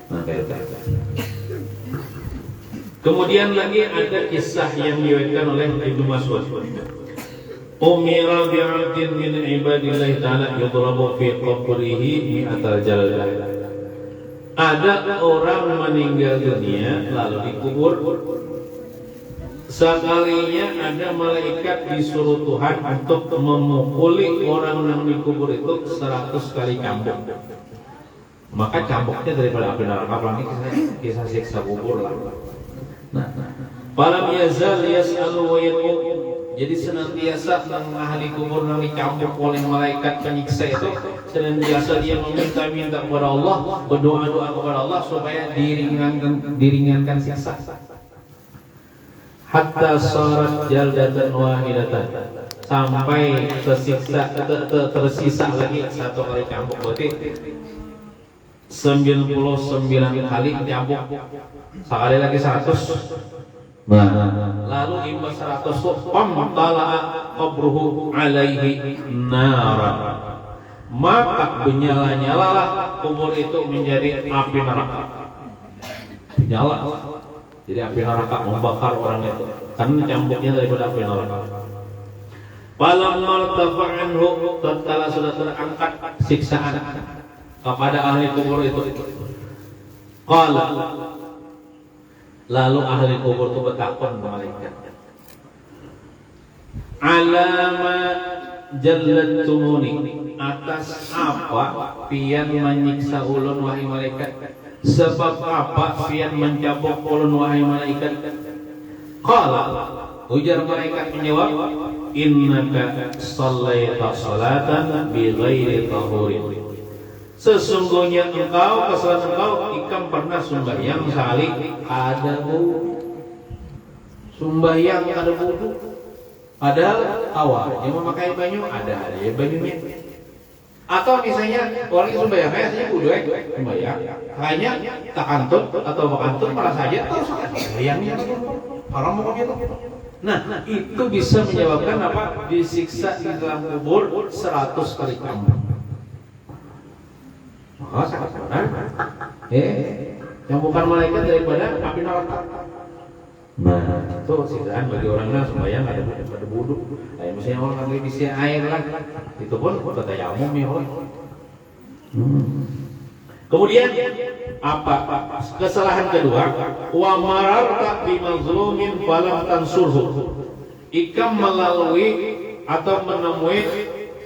Nah, kayak itu. Kemudian lagi ada kisah yang diriwayatkan oleh Ibnu Mas'ud. Umira bi'abdin min ibadillahi ta'ala yudrabu fi qabrihi mi'atal jaldah. Ada orang meninggal dunia lalu dikubur. Sekalinya ada malaikat disuruh Tuhan untuk memukuli orang yang dikubur itu 100 kali cambuk. Maka cambuknya daripada api neraka, apalagi kisah siksa kubur lah. Nah, falam yazal yas'alu wa yaqul. Jadi senantiasa ahli kubur yang dicambuk oleh malaikat penyiksa itu, senantiasa dia meminta kepada Allah, berdoa kepada Allah supaya diringankan siksa. Hatta sarat jaldatan wahidatan, sampai tersisa lagi 1 kali cambuk. Berarti 99 kali cambuk, sekali lagi 100. Lalu imbas 100 pamtala'a qabruhu alaihi nara, maka menyala-nyalalah kubur itu menjadi api neraka. Nyala. Jadi api neraka membakar orang itu karena cambuknya daripada api neraka. Falamma irtafa'anhu, tatkala sudah terangkat siksaan kepada ahli kubur itu, qala, lalu ahli kubur itu bertakon kepada malaikat, alama jallattumuni, atas apa pian menyiksa ulun wahai malaikat? Sebab apa pian mencambuk ulun wahai malaikat? Qala, ujar malaikat menjawab, innaka shallaita salatan bi ghairi tahurin. Sesungguhnya engkau ikam pernah sembahyang sekali ada wudu. Sembahyang ada wudu. Padahal awalnya memakai banyu, ada banyunya. Atau misalnya orang yang sembahyang biasanya wudu sembahyang, hanya tak kantut atau bakantut malah saja terus sembahyangnya haram mau gitu. Nah, itu bisa menyebabkan apa? Disiksa di dalam kubur 100 kali cambuk. Maka sangat benar. Cambukan malaikat daripada api neraka. Nah, itu siksaan bagi orang yang sembahyang ada wudu. Misalnya orang lagi isi air lah, itu pun kata tayamum ya Allah. Kemudian apa kesalahan kedua? Wa mararta bi mazlumin falam tansurhu. Ikam melalui atau menemui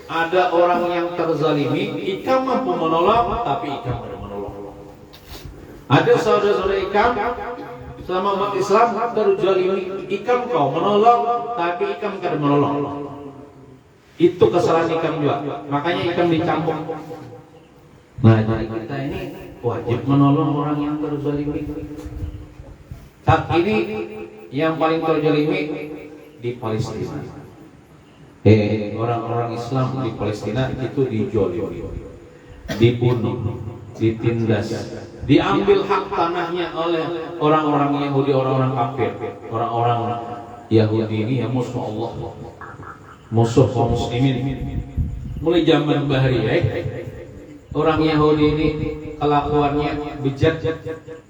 ada orang yang terzalimi, ikam mampu menolong, tapi ikam tidak menolong. Ada saudara-saudara ikam selama umat Islam terzalimi, ikam kau menolong, tapi ikam tidak menolong. Itu kesalahan ikam juga. Makanya ikam dicambuk. Nah, jadi kita ini wajib menolong orang yang terzalimi. Saat ini yang paling terzalimi di Palestina. Orang-orang Islam di Palestina itu dijolimi, dibunuh, ditindas, diambil hak tanahnya oleh orang-orang Yahudi, orang-orang kafir. Orang-orang Yahudi ini ya musuh Allah, musuh kaum muslimin. Mulai zaman Bahri, orang Yahudi ini kelakuannya bejat.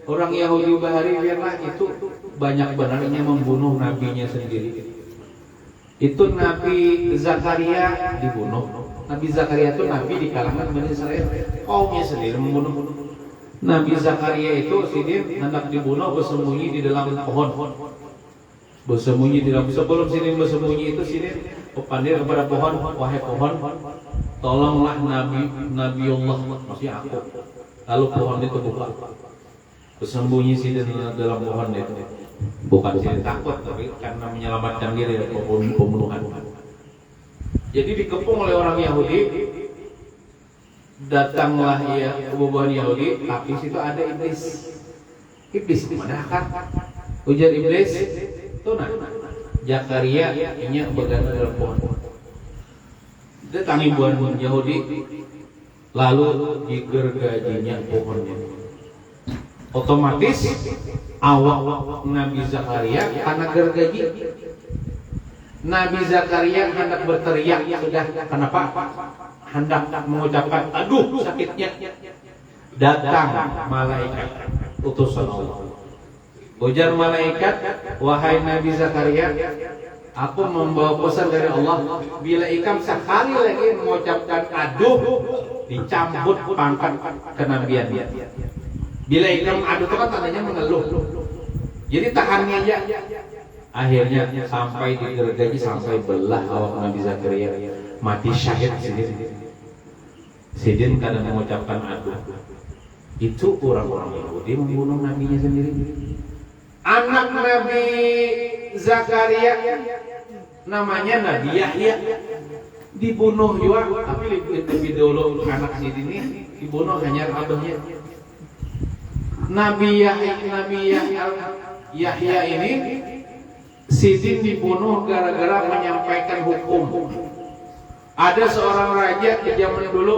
Orang Yahudi Bahri biarlah itu banyak benarnya membunuh nabinya sendiri. Itu Nabi Zakaria dibunuh. Nabi Zakaria itu nabi di kalangan Bani Israel, kaumnya sendiri membunuh. Nabi Zakaria itu sini hendak dibunuh, bersembunyi di dalam pohon. Bersembunyi di dalam, sebelum sini bersembunyi itu sini pandir kepada pohon, wahai pohon, tolonglah Nabiullah, maksudnya aku. lalu pohon itu buka, bersembunyi Sidin dalam pohon itu. Bukan Sidin takut, tapi karena menyelamatkan diri dari pembunuhan. Jadi dikepung oleh orang Yahudi, datanglah ia bubuhan Yahudi, tapi situ ada iblis. Iblis mana kan? Ujar iblis, tuh nah, Zakaria nya berada dalam pohon. Dia tangibuan Yahudi, lalu digergajinya pohonnya. Otomatis awak Nabi Zakaria karena gergaji. Nabi Zakaria hendak berteriak, sudah kenapa? Hendak mengucapkan, aduh sakitnya. Datang malaikat utusan Allah. Ujar malaikat, wahai Nabi Zakaria, aku membawa pesan dari Allah, bila ikam sekali lagi mengucapkan aduh, dicambut pangkat kenabian. Bila ikam aduh itu kan tandanya mengeluh. Jadi tahannya aja. Akhirnya sampai digergaji, sampai belah awak Nabi Zakaria, mati syahid Sidin karena mengucapkan aduh. Itu orang-orang Yahudi membunuh nabinya sendiri. Anak Nabi Zakaria namanya Nabi Yahya dibunuh juga, tapi lebih dulu anak Sidin ini dibunuh hanya abahnya. Nabi Yahya ini Sidin dibunuh gara-gara menyampaikan hukum. Ada seorang raja di zaman dulu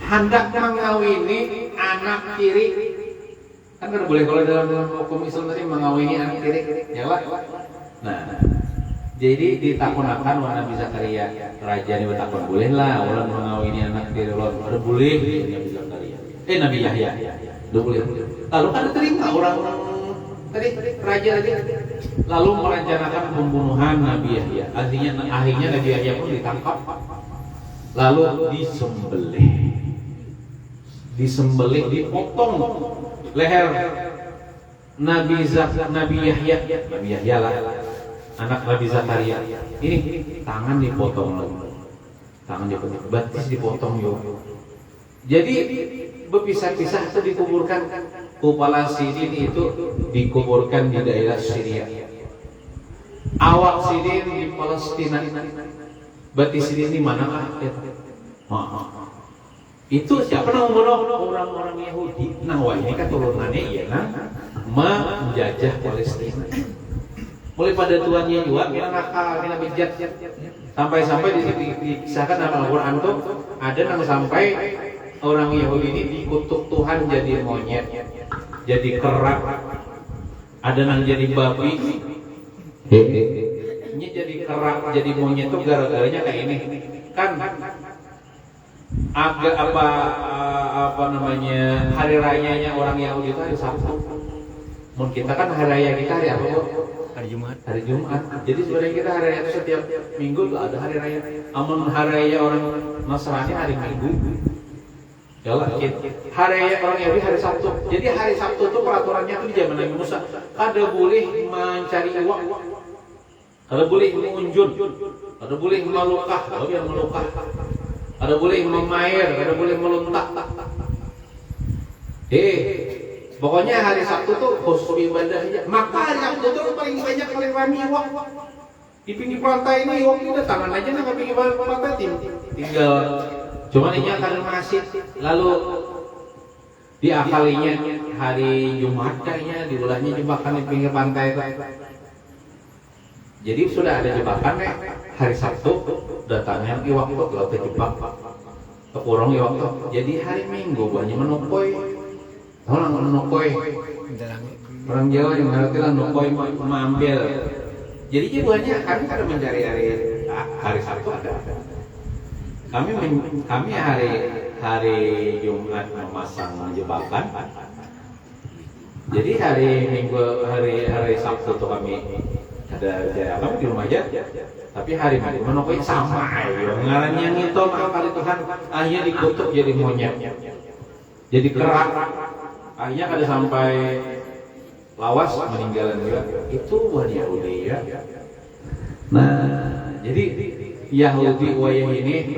hendak mengawini anak tiri. Kan tidak boleh kalau dalam hukum Islam tadi mengawini anak tiri, ya lah. Nah, jadi ditakunakan Nabi Zakaria, raja ini bertakun, bolehlah orang mengawini anak tiri, orang boleh Nabi Zakaria. Nabi Yahya, boleh. Lalu kan terima orang tadi raja tadi, lalu merencanakan pembunuhan Nabi Yahya. Akhirnya Nabi Yahya pun ditangkap, lalu disembelih, dipotong leher Nabi Yahya lah, anak Nabi Zakaria. Ini tangan dipotong, batis dipotong yo. Jadi berpisah-pisah itu dikuburkan. Kepala Sidin itu dikuburkan di daerah Syria. Awak Sidin di Palestina. Berarti Sidin di mana? Itu siapa yang membunuh? Orang-orang Yahudi. Nah, wah ini kan turunannya ialah menjajah Palestina. Mulai pada tuannya juga kita nakal, kita bijak. Sampai-sampai dikisahkan dalam Al-Quran itu ada yang sampai orang Yahudi ini dikutuk Tuhan jadi monyet, jadi kerak, ada yang jadi babi. Ini jadi kerak, jadi monyet itu gara-garanya kayak ini. Kan agak apa namanya hari rayanya orang Yahudi itu hari Sabtu. Mungkin kita kan hari raya kita hari apa? Hari Jumat. Jadi sebenarnya kita hari raya itu setiap minggu tuh ada hari raya. Amun hari raya orang Nasrani hari Minggu. Ya lah, hari raya orang Yahudi hari Sabtu. Jadi hari Sabtu itu peraturannya tuh di zaman Nabi Musa, kada boleh mencari uang, kada boleh mengunjun, kada boleh melukah, kada boleh memair, kada boleh meluntak. Pokoknya hari Sabtu tuh khusus ibadahnya. Maka hari Sabtu tuh paling banyak paling ramai uang. Di pinggir pantai ini uang kita tangan aja nak pinggir pantai tinggal. Cuma ini akan masih lalu diakalinya hari Jumat kayaknya diulahnya jebakan di pinggir pantai itu. Jadi sudah ada jebakan hari Sabtu datangnya di waktu kalau terjebak kekurung di waktu. Jadi hari Minggu banyak menopoi. Orang menopoi. Orang Jawa yang ngerti lah nopoi mengambil. Jadi banyak kami kada mencari hari Sabtu ada. Kami hari Jumat memasang jebakan. Jadi hari Minggu hari Sabtu tuh kami ada kami di rumah aja. Tapi hari Minggu menopoi sama ayo ngarannya ngito maka kali Tuhan akhirnya dikutuk jadi monyet. Jadi kerak. Akhirnya kada sampai lawas meninggalan juga. Itu buat Yahudi ya. Nah, jadi Yahudi wayah ini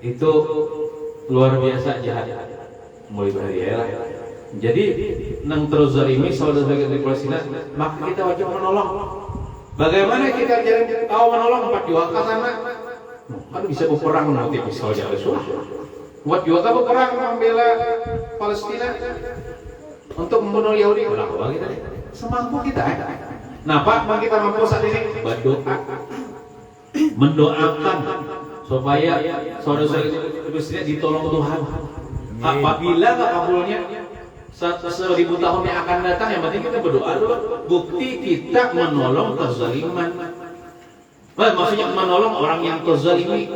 itu luar biasa jahat. mulai bahaya lah. Jadi nang terus zalimi saudara di Palestina, maka kita wajib menolong. Bagaimana kita jadi tahu menolong 4 juta ke sana? Kan bisa berperang nanti misalnya Rasul. Buat juga berperang membela Palestina untuk membunuh Yahudi. Kenapa kita? Semampu kita. Nah, Pak, kita mampu saat ini berdoa, mendoakan supaya saudara-saudara Palestina ditolong Tuhan. Apabila kabulnya 1000 tahun yang akan datang, yang penting kita berdoa dulu. Bukti kita menolong kezaliman. Maksudnya menolong orang yang terzalimi,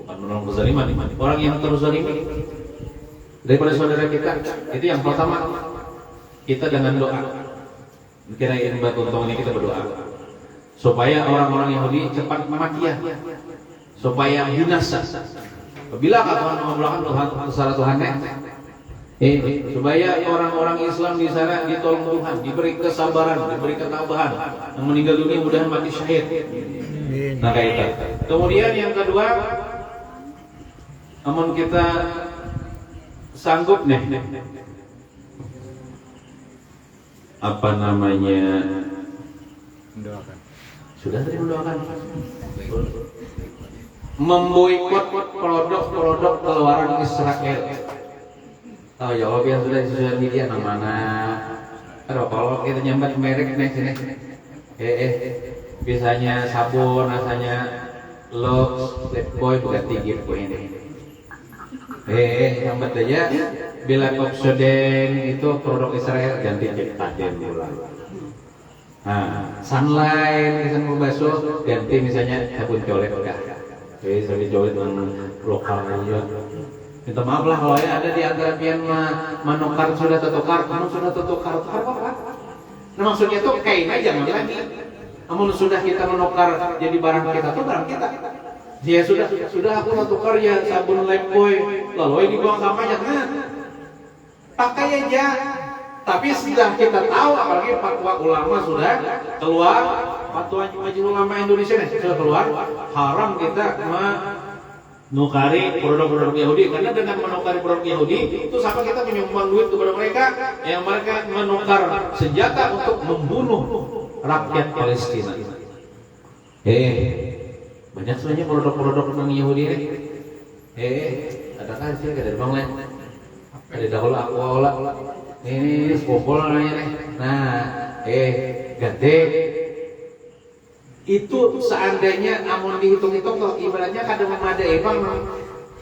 bukan menolong kezaliman, orang yang terzalimi daripada saudara kita. Itu yang pertama. Kita dengan doa. Kira ini batu untung ini kita berdoa supaya orang-orang Yahudi cepat mati, supaya binasa. Apabila Tuhan mengabulkan kesalahan Tuhannya, supaya orang-orang Islam di sana ditolong Tuhan, diberi kesabaran, diberi ketabahan. Yang meninggal dunia mudah mati syahid. Nah kayak itu. Kemudian yang kedua, namun kita sanggup nih, apa namanya? Mendoakan. Sudah tadi mendoakan. Memboikot produk-produk keluaran Israel. Oh ya, yang sudah di sosial media namanya. Kalau kita nyambat merek nih sini. Biasanya sabun, rasanya Lux, Lifebuoy bukan tinggi ini. Nyambat aja. Bila Pepsodent itu produk Israel ganti Ciptaden mulai. Nah, Sunlight bisa membasuh ganti misalnya sabun colet enggak. Sabun colet yang lokal aja. Minta maaf lah kalau ya ada di antara pian menukar sudah tertukar, kamu sudah tertukar apa? Nah maksudnya tuh kayaknya jangan lagi. Namun sudah kita menukar jadi barang kita tuh barang kita. Dia sudah aku menukar ya sabun Lifebuoy, lalu ini buang sampah jangan. Pakai aja. Tapi sudah kita tahu, apalagi fatwa ulama sudah keluar, fatwa Majelis Ulama Indonesia sudah keluar, haram kita menukari produk-produk Yahudi, karena dengan menukari produk Yahudi itu sama kita menyumbang duit kepada mereka yang mereka menukar senjata untuk membunuh rakyat Palestina. Banyak sebenarnya produk-produk non Yahudi ini. Ada kan sih ada bang lain, ada dahulu aku olah. Ini skopol namanya nih. Nah, ganti. Itu seandainya amun dihitung-hitung kalau ibaratnya kadang memadai bang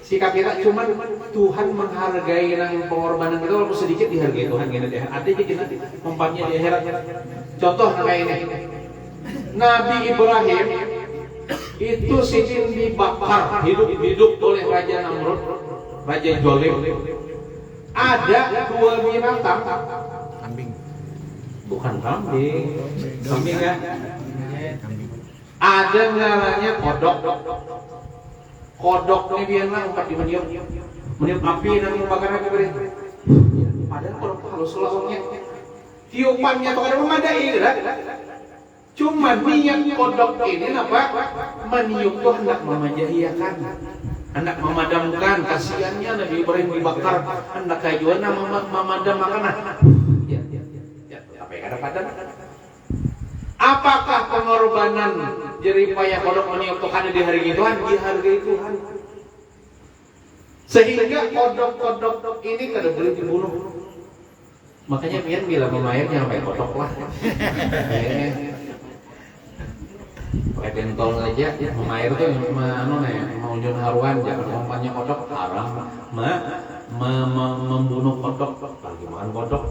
sikap kita cuman Tuhan menghargai yang pengorbanan kita walaupun sedikit dihargai Tuhan gini deh. Ada aja kita umpamanya di akhirat. Contoh kayak ini. Nabi Ibrahim itu sidin dibakar hidup-hidup oleh Raja Namrud, Raja Jolim. Ada 2 binatang. Kambing. Bukan kambing. Kambing ya. Ada namanya kodok. Kodok ini biarlah umpat di meniup api dan membakar api beri. Padahal kodok halus langsungnya. Tiupannya tuh ada memadai, kan? Cuma niat kodok ini apa? Meniup tuh hendak memajahiakan, hendak memadamkan. Kasiannya Nabi Ibrahim dibakar, hendak kajuan memadam makanan. Apa yang ada padam? Apakah pengorbanan jeripaya kodok meniup tuh ada dihargai Tuhan? Dihargai Tuhan. Sehingga kodok-kodok ini kada boleh dibunuh. Makanya pian bila memayar jangan pakai kodok lah. Pakai bentol aja, memayar tuh mau ujung haruan, jangan umpannya kodok haram. Membunuh kodok, lagi makan kodok.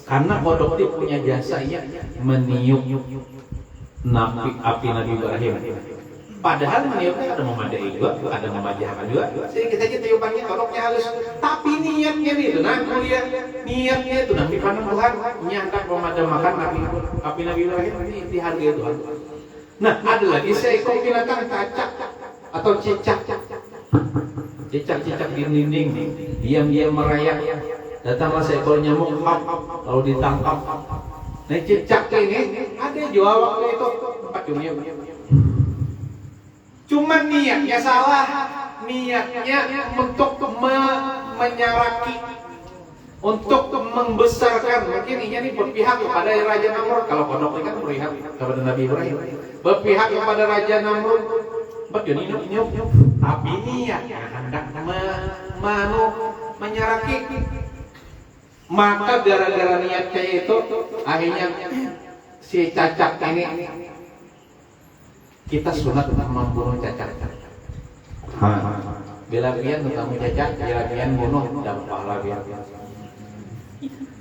Karena kodok itu punya jasa ya, meniup api Nabi Ibrahim. Padahal meniupnya ada memadai juga, ada memajahkan juga. Sedikit aja tiupannya, kodoknya halus. Tapi niatnya itu, mulia niatnya itu nanti pandang Tuhan, nyangka memadamkan api Nabi Ibrahim ini dihargai Tuhan. Nah, ada lagi seekor binatang cacak atau cicak. Cicak-cicak di dinding, diam-diam merayap. Datanglah seekor nyamuk, lalu ditangkap. Nah, cicak ini ada jual waktu itu tempat dunia. Cuma niatnya salah, niatnya untuk menyaraki untuk membesarkan, mungkin ini berpihak kepada Raja Namrud. Kalau kodok ini kan berpihak kepada Nabi Ibrahim, berpihak kepada Raja Namrud. Betul ini tapi ini ya hendak menyaraki. Maka gara-gara niat kayak itu, akhirnya si Cacak ini kita sunat untuk membunuh Cacak. Bila pian kamu Cacak, bila pian bunuh dapat pahala pian.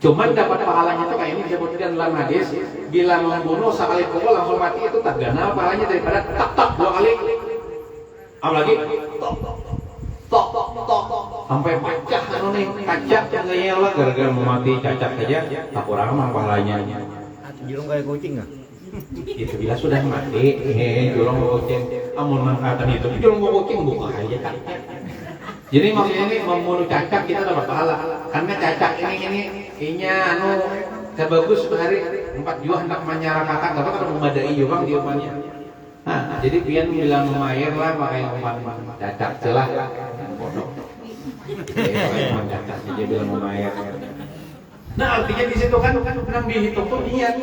Cuman dapat pahalanya itu kayak ini disebutkan dalam hadis, bila membunuh sekali pukul langsung mati itu tak ganal pahalanya daripada tak 2 kali. Apalagi tok sampai pecah anu nih kaca kayaknya lah gara-gara mati Cacak saja tak kurang mah pahalanya. Jurung kayak kucing nggak? Itu bila sudah mati, jurung kucing. Amun mangkatan itu jurung kucing buka aja kan. Jadi maksudnya ini membunuh Cacak kita dapat pahala karena Cacak ini anu sebagus sehari 4 juta hendak menyarakakan tapi kalau memadai juga diupannya. Nah, jadi pian bilang lumayan lah pakai umpan Cacak celah bodoh. Pakai Cacak dia bilang lumayan. Nah artinya di situ kan nang dihitung tuh niat.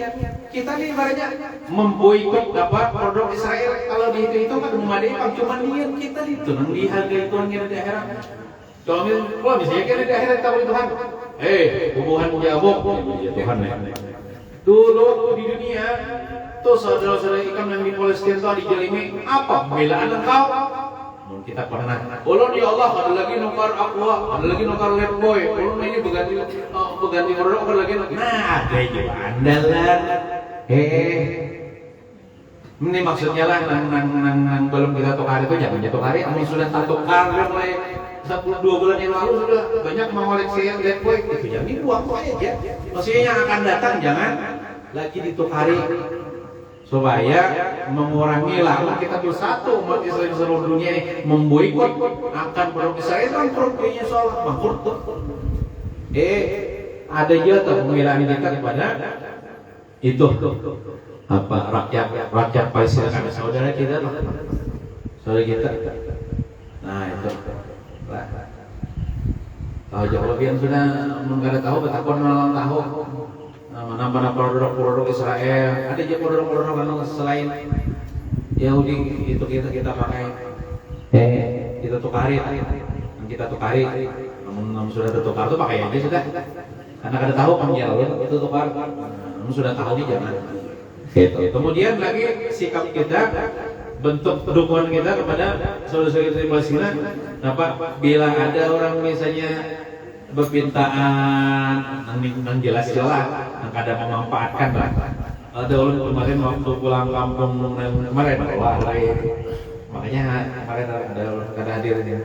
Kita nih ibaratnya memboikot produk Israel. Kalau dihitung kan memadai pang cuma niat kita itu nang dihargai Tuhan yang di akhirat. Kalau misalnya kan di akhirat tahu Tuhan, hubungan jabok ya Tuhan ya. Dulu di dunia tuh saudara-saudara ikam yang di Palestina tuh dijalimi apa pembelaan engkau? Kita pernah. Ulun ya Allah ada lagi nukar aqua, ada lagi nukar left boy. Ulun ini berganti produk ada lagi. Nah ada juga andalan. Ini maksudnya lah nang belum kita tukar itu jangan tukar ya. Kami sudah tak tukar mulai 10-2 bulan yang lalu sudah banyak mengoleksi left boy. Itu jangan dibuang aja. Maksudnya yang akan datang jangan lagi ditukari. Supaya mengurangi lalu kita bersatu umat Islam seluruh dunia ini memboikot akan produk Israel kan produknya soal bangkrut tuh. Ada juga tuh pembelaan kita kepada itu apa rakyat Palestina karena saudara kita. Nah itu lah. Tahu jauh lebih sudah menggara tahu betapa malam tahu. Mana produk Israel ada juga produk yang selain Yahudi itu kita pakai kita tukari namun sudah tertukar tuh pakai aja sudah karena kada tahu panggil itu tukar namun sudah tahu nih jangan gitu. Kemudian lagi sikap kita bentuk dukungan kita kepada saudara-saudara di Palestina apa bila ada orang misalnya berpintaan nang jelas-jelas nang kada memanfaatkan lah. Ada ulun kemarin waktu pulang kampung kemarin wah makanya kemarin ada kada hadir ini.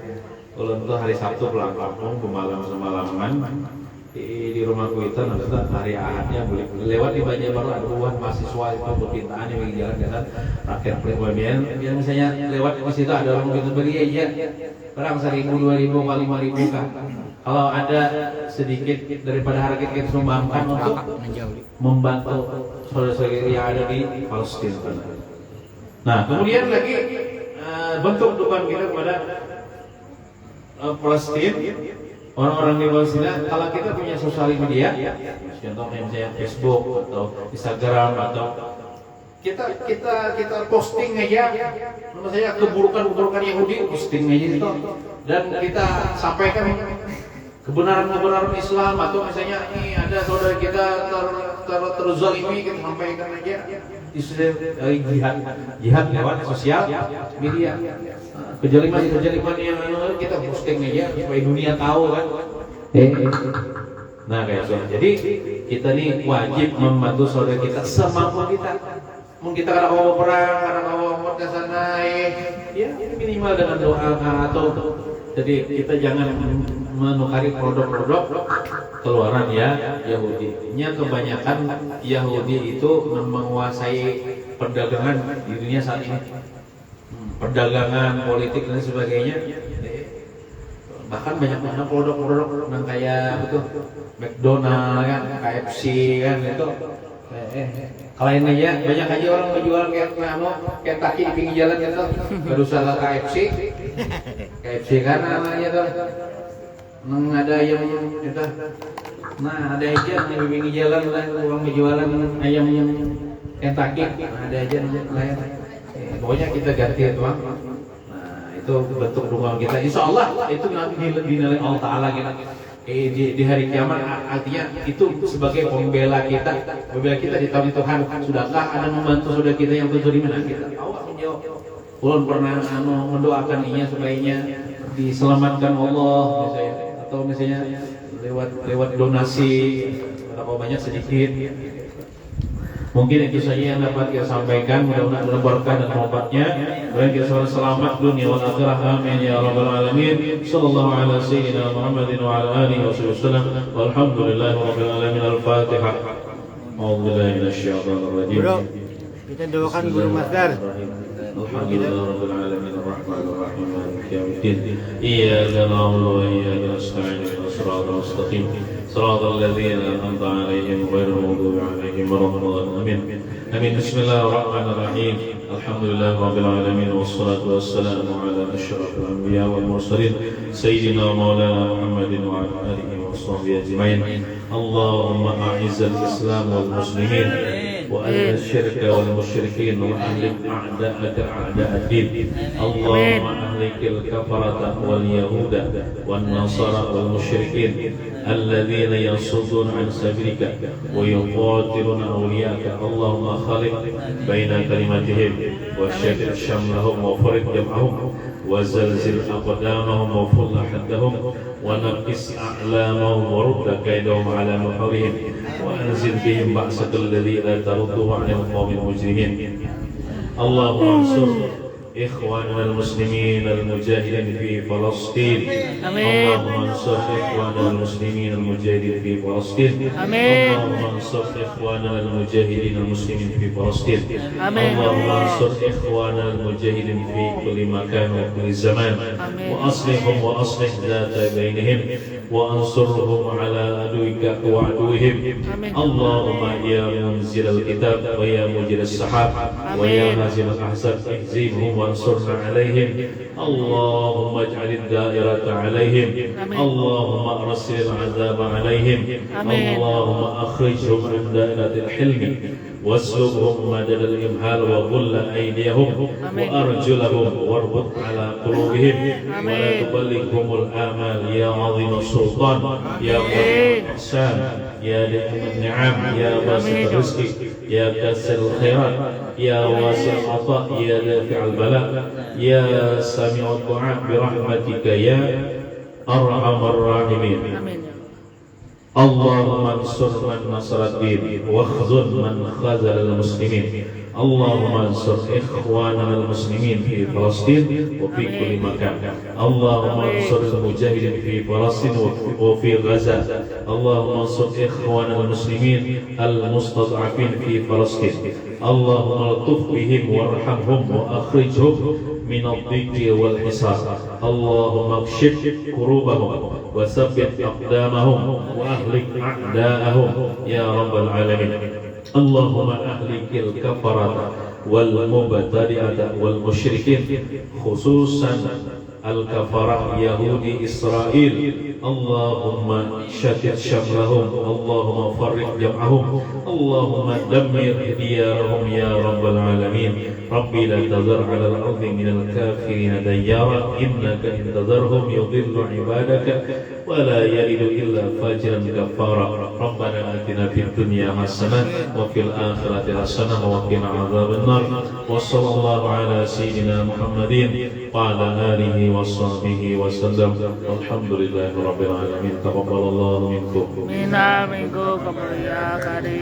Ulun tuh hari Sabtu pulang kampung semalaman di rumahku itu nanti hari Ahadnya boleh lewat di Banjarbaru ada buah mahasiswa itu berpintaan yang jalan-jalan rakyat perekonomian yang misalnya lewat di situ ada orang gitu beli aja barang 1.000, 2.000, 5.000 kan. Kalau ada sedikit daripada harga kita sumbangkan untuk membantu saudara-saudara yang ada di Palestina. Nah, kemudian lagi bentuk dukungan kita kepada Palestina, orang-orang di Palestina. Kalau kita punya sosial media, contohnya misalnya Facebook atau Instagram atau kita posting aja, misalnya keburukan Yahudi posting aja itu, dan kita sampaikan kebenaran Islam atau misalnya ini ada saudara kita terzalimi kita sampaikan aja istilah jihad lewat sosial media kejaliman yang kita posting aja supaya dunia tahu kan. Nah kayak gitu. Jadi kita nih wajib membantu saudara kita semampu kita. Mungkin kita kada mau perang, kada mau ke sana ya minimal dengan doa atau jadi kita jangan menukari produk-produk keluaran ya Yahudi. Kebanyakan Yahudi itu menguasai perdagangan di dunia saat ini. Perdagangan, politik dan sebagainya. Bahkan banyak produk-produk yang kayak betul McDonald kan, KFC kan itu. Kalian aja banyak aja orang menjual kayak taki di pinggir jalan gitu. Baru salah KFC kan namanya tuh. Neng ada ayam kita. Nah, ada aja yang di jalan lah orang menjualan ayam Kentucky. Nah, ada aja lain. Pokoknya kita ganti ya Tuhan. Nah, itu bentuk dukungan kita. Insya Allah itu nanti dinilai Allah Taala kita. Di hari kiamat artinya itu sebagai pembela kita di tahun Tuhan. Sudahkah ada membantu saudara kita yang terjadi mana kita? Awak menjawab. Ulun pernah mendoakan inya supaya diselamatkan Allah misalnya, atau misalnya lewat donasi berapa banyak sedikit. Mungkin itu saja yang dapat kita sampaikan. Mudah-mudahan berkah dan rahmatnya. Dan kita selamat dunia wal akhirah. Amin ya rabbal alamin. Sallallahu ala sayyidina Muhammadin wa ala alihi wasallam. Walhamdulillahi rabbil alamin. Al-Fatihah. A'udzubillahi minasyaitonir rajim. Bro, kita doakan Guru Masdar. Alhamdulillah rabbil alamin. Ar-Rahmanir Rahim. Maliki yaumiddin. Iyyaka na'budu wa iyyaka nasta'in. Ihdinas siratal mustaqim. صراط الذين أنعمت عليهم غير المغضوب عليهم ولا الضالين آمين. بسم الله الرحمن الرحيم. الحمد لله رب العالمين والصلاة والسلام على أشرف الأنبياء والمرسلين سيدنا ومولانا محمد وعلى آله وصحبه أجمعين. اللهم أعز الإسلام والمسلمين وأذل الشرك والمشركين وأهلك أعداءك أعداء الدين. اللهم أهلك الكفرة واليهود والنصارى والمشركين الذين يصدون عن سبيلك ويقاتلون أولياءك. اللهم خالف بين كلمتهم وشتت شملهم وفرق جمعهم وزلزل أقدامهم وفض حدهم ونقص أعلامهم ورد كيدهم على نحورهم وأنزل بهم بأسك الذي لا ترده عن القوم المجرمين. اللهم انصر إخواننا المسلمين المجاهدين في فلسطين. اللهم انصر إخواننا المسلمين المجاهدين في فلسطين. اللهم انصر إخواننا المجاهدين المسلمين في فلسطين. اللهم انصر إخواننا المجاهدين في كل مكان وكل زمان وأصلحهم وأصلح ذات بينهم وأنصرهم على عدوك وعدوهم. اللهم يا منزل الكتاب ويا مجري السحاب ويا هازم الأحزاب اهزمهم وانصرنا عليهم. اللهم اجعل الدائرة عليهم. اللهم أرسل العذاب عليهم. اللهم أخرجهم من دائرة الحلم واسلبهم مدد الإمهال وغل أيديهم وأرجلهم واربط على قلوبهم ولا تبلغهم الآمال. يا عظيم السلطان يا قوي الإحسان يا دائم النعم يا باسط الرزق يا كاسر الخيرات يا واسع العطاء يا دافع البلاء يا سامع الدعاء برحمتك يا أرحم الراحمين. اللهم انصر من نصر الدين واخذل من خذل المسلمين. اللهم انصر إخواننا المسلمين في فلسطين وفي كل مكان. اللهم انصر المجاهدين في فلسطين وفي غزة. اللهم انصر إخواننا المسلمين المستضعفين في فلسطين. اللهم الطف بهم وارحمهم وأخرجهم من الضيق والحصار. اللهم اكشف كروبهم وثبت أقدامهم وأهلك أعداءهم يا رب العالمين. اللهم أهلك الكفرة والمبتدئة والمشركين خصوصا الكفرة يهود إسرائيل. اللهم شتت شملهم. اللهم فرق جمعهم. اللهم دمر ديارهم يا رب العالمين. ربي لا تذر على الأرض من الكافرين ديارا إنك إن تذرهم يضل عبادك ولا يلد إلا فاجرا كفارا. ربنا آتنا في الدنيا حسنة وفي الآخرة حسنة وقنا عذاب النار. وصلى الله على سيدنا محمد وعلى آله وصحبه وسلم. الحمد لله رب العالمين. تقبل الله منكم. Mina minggu kemulia kali.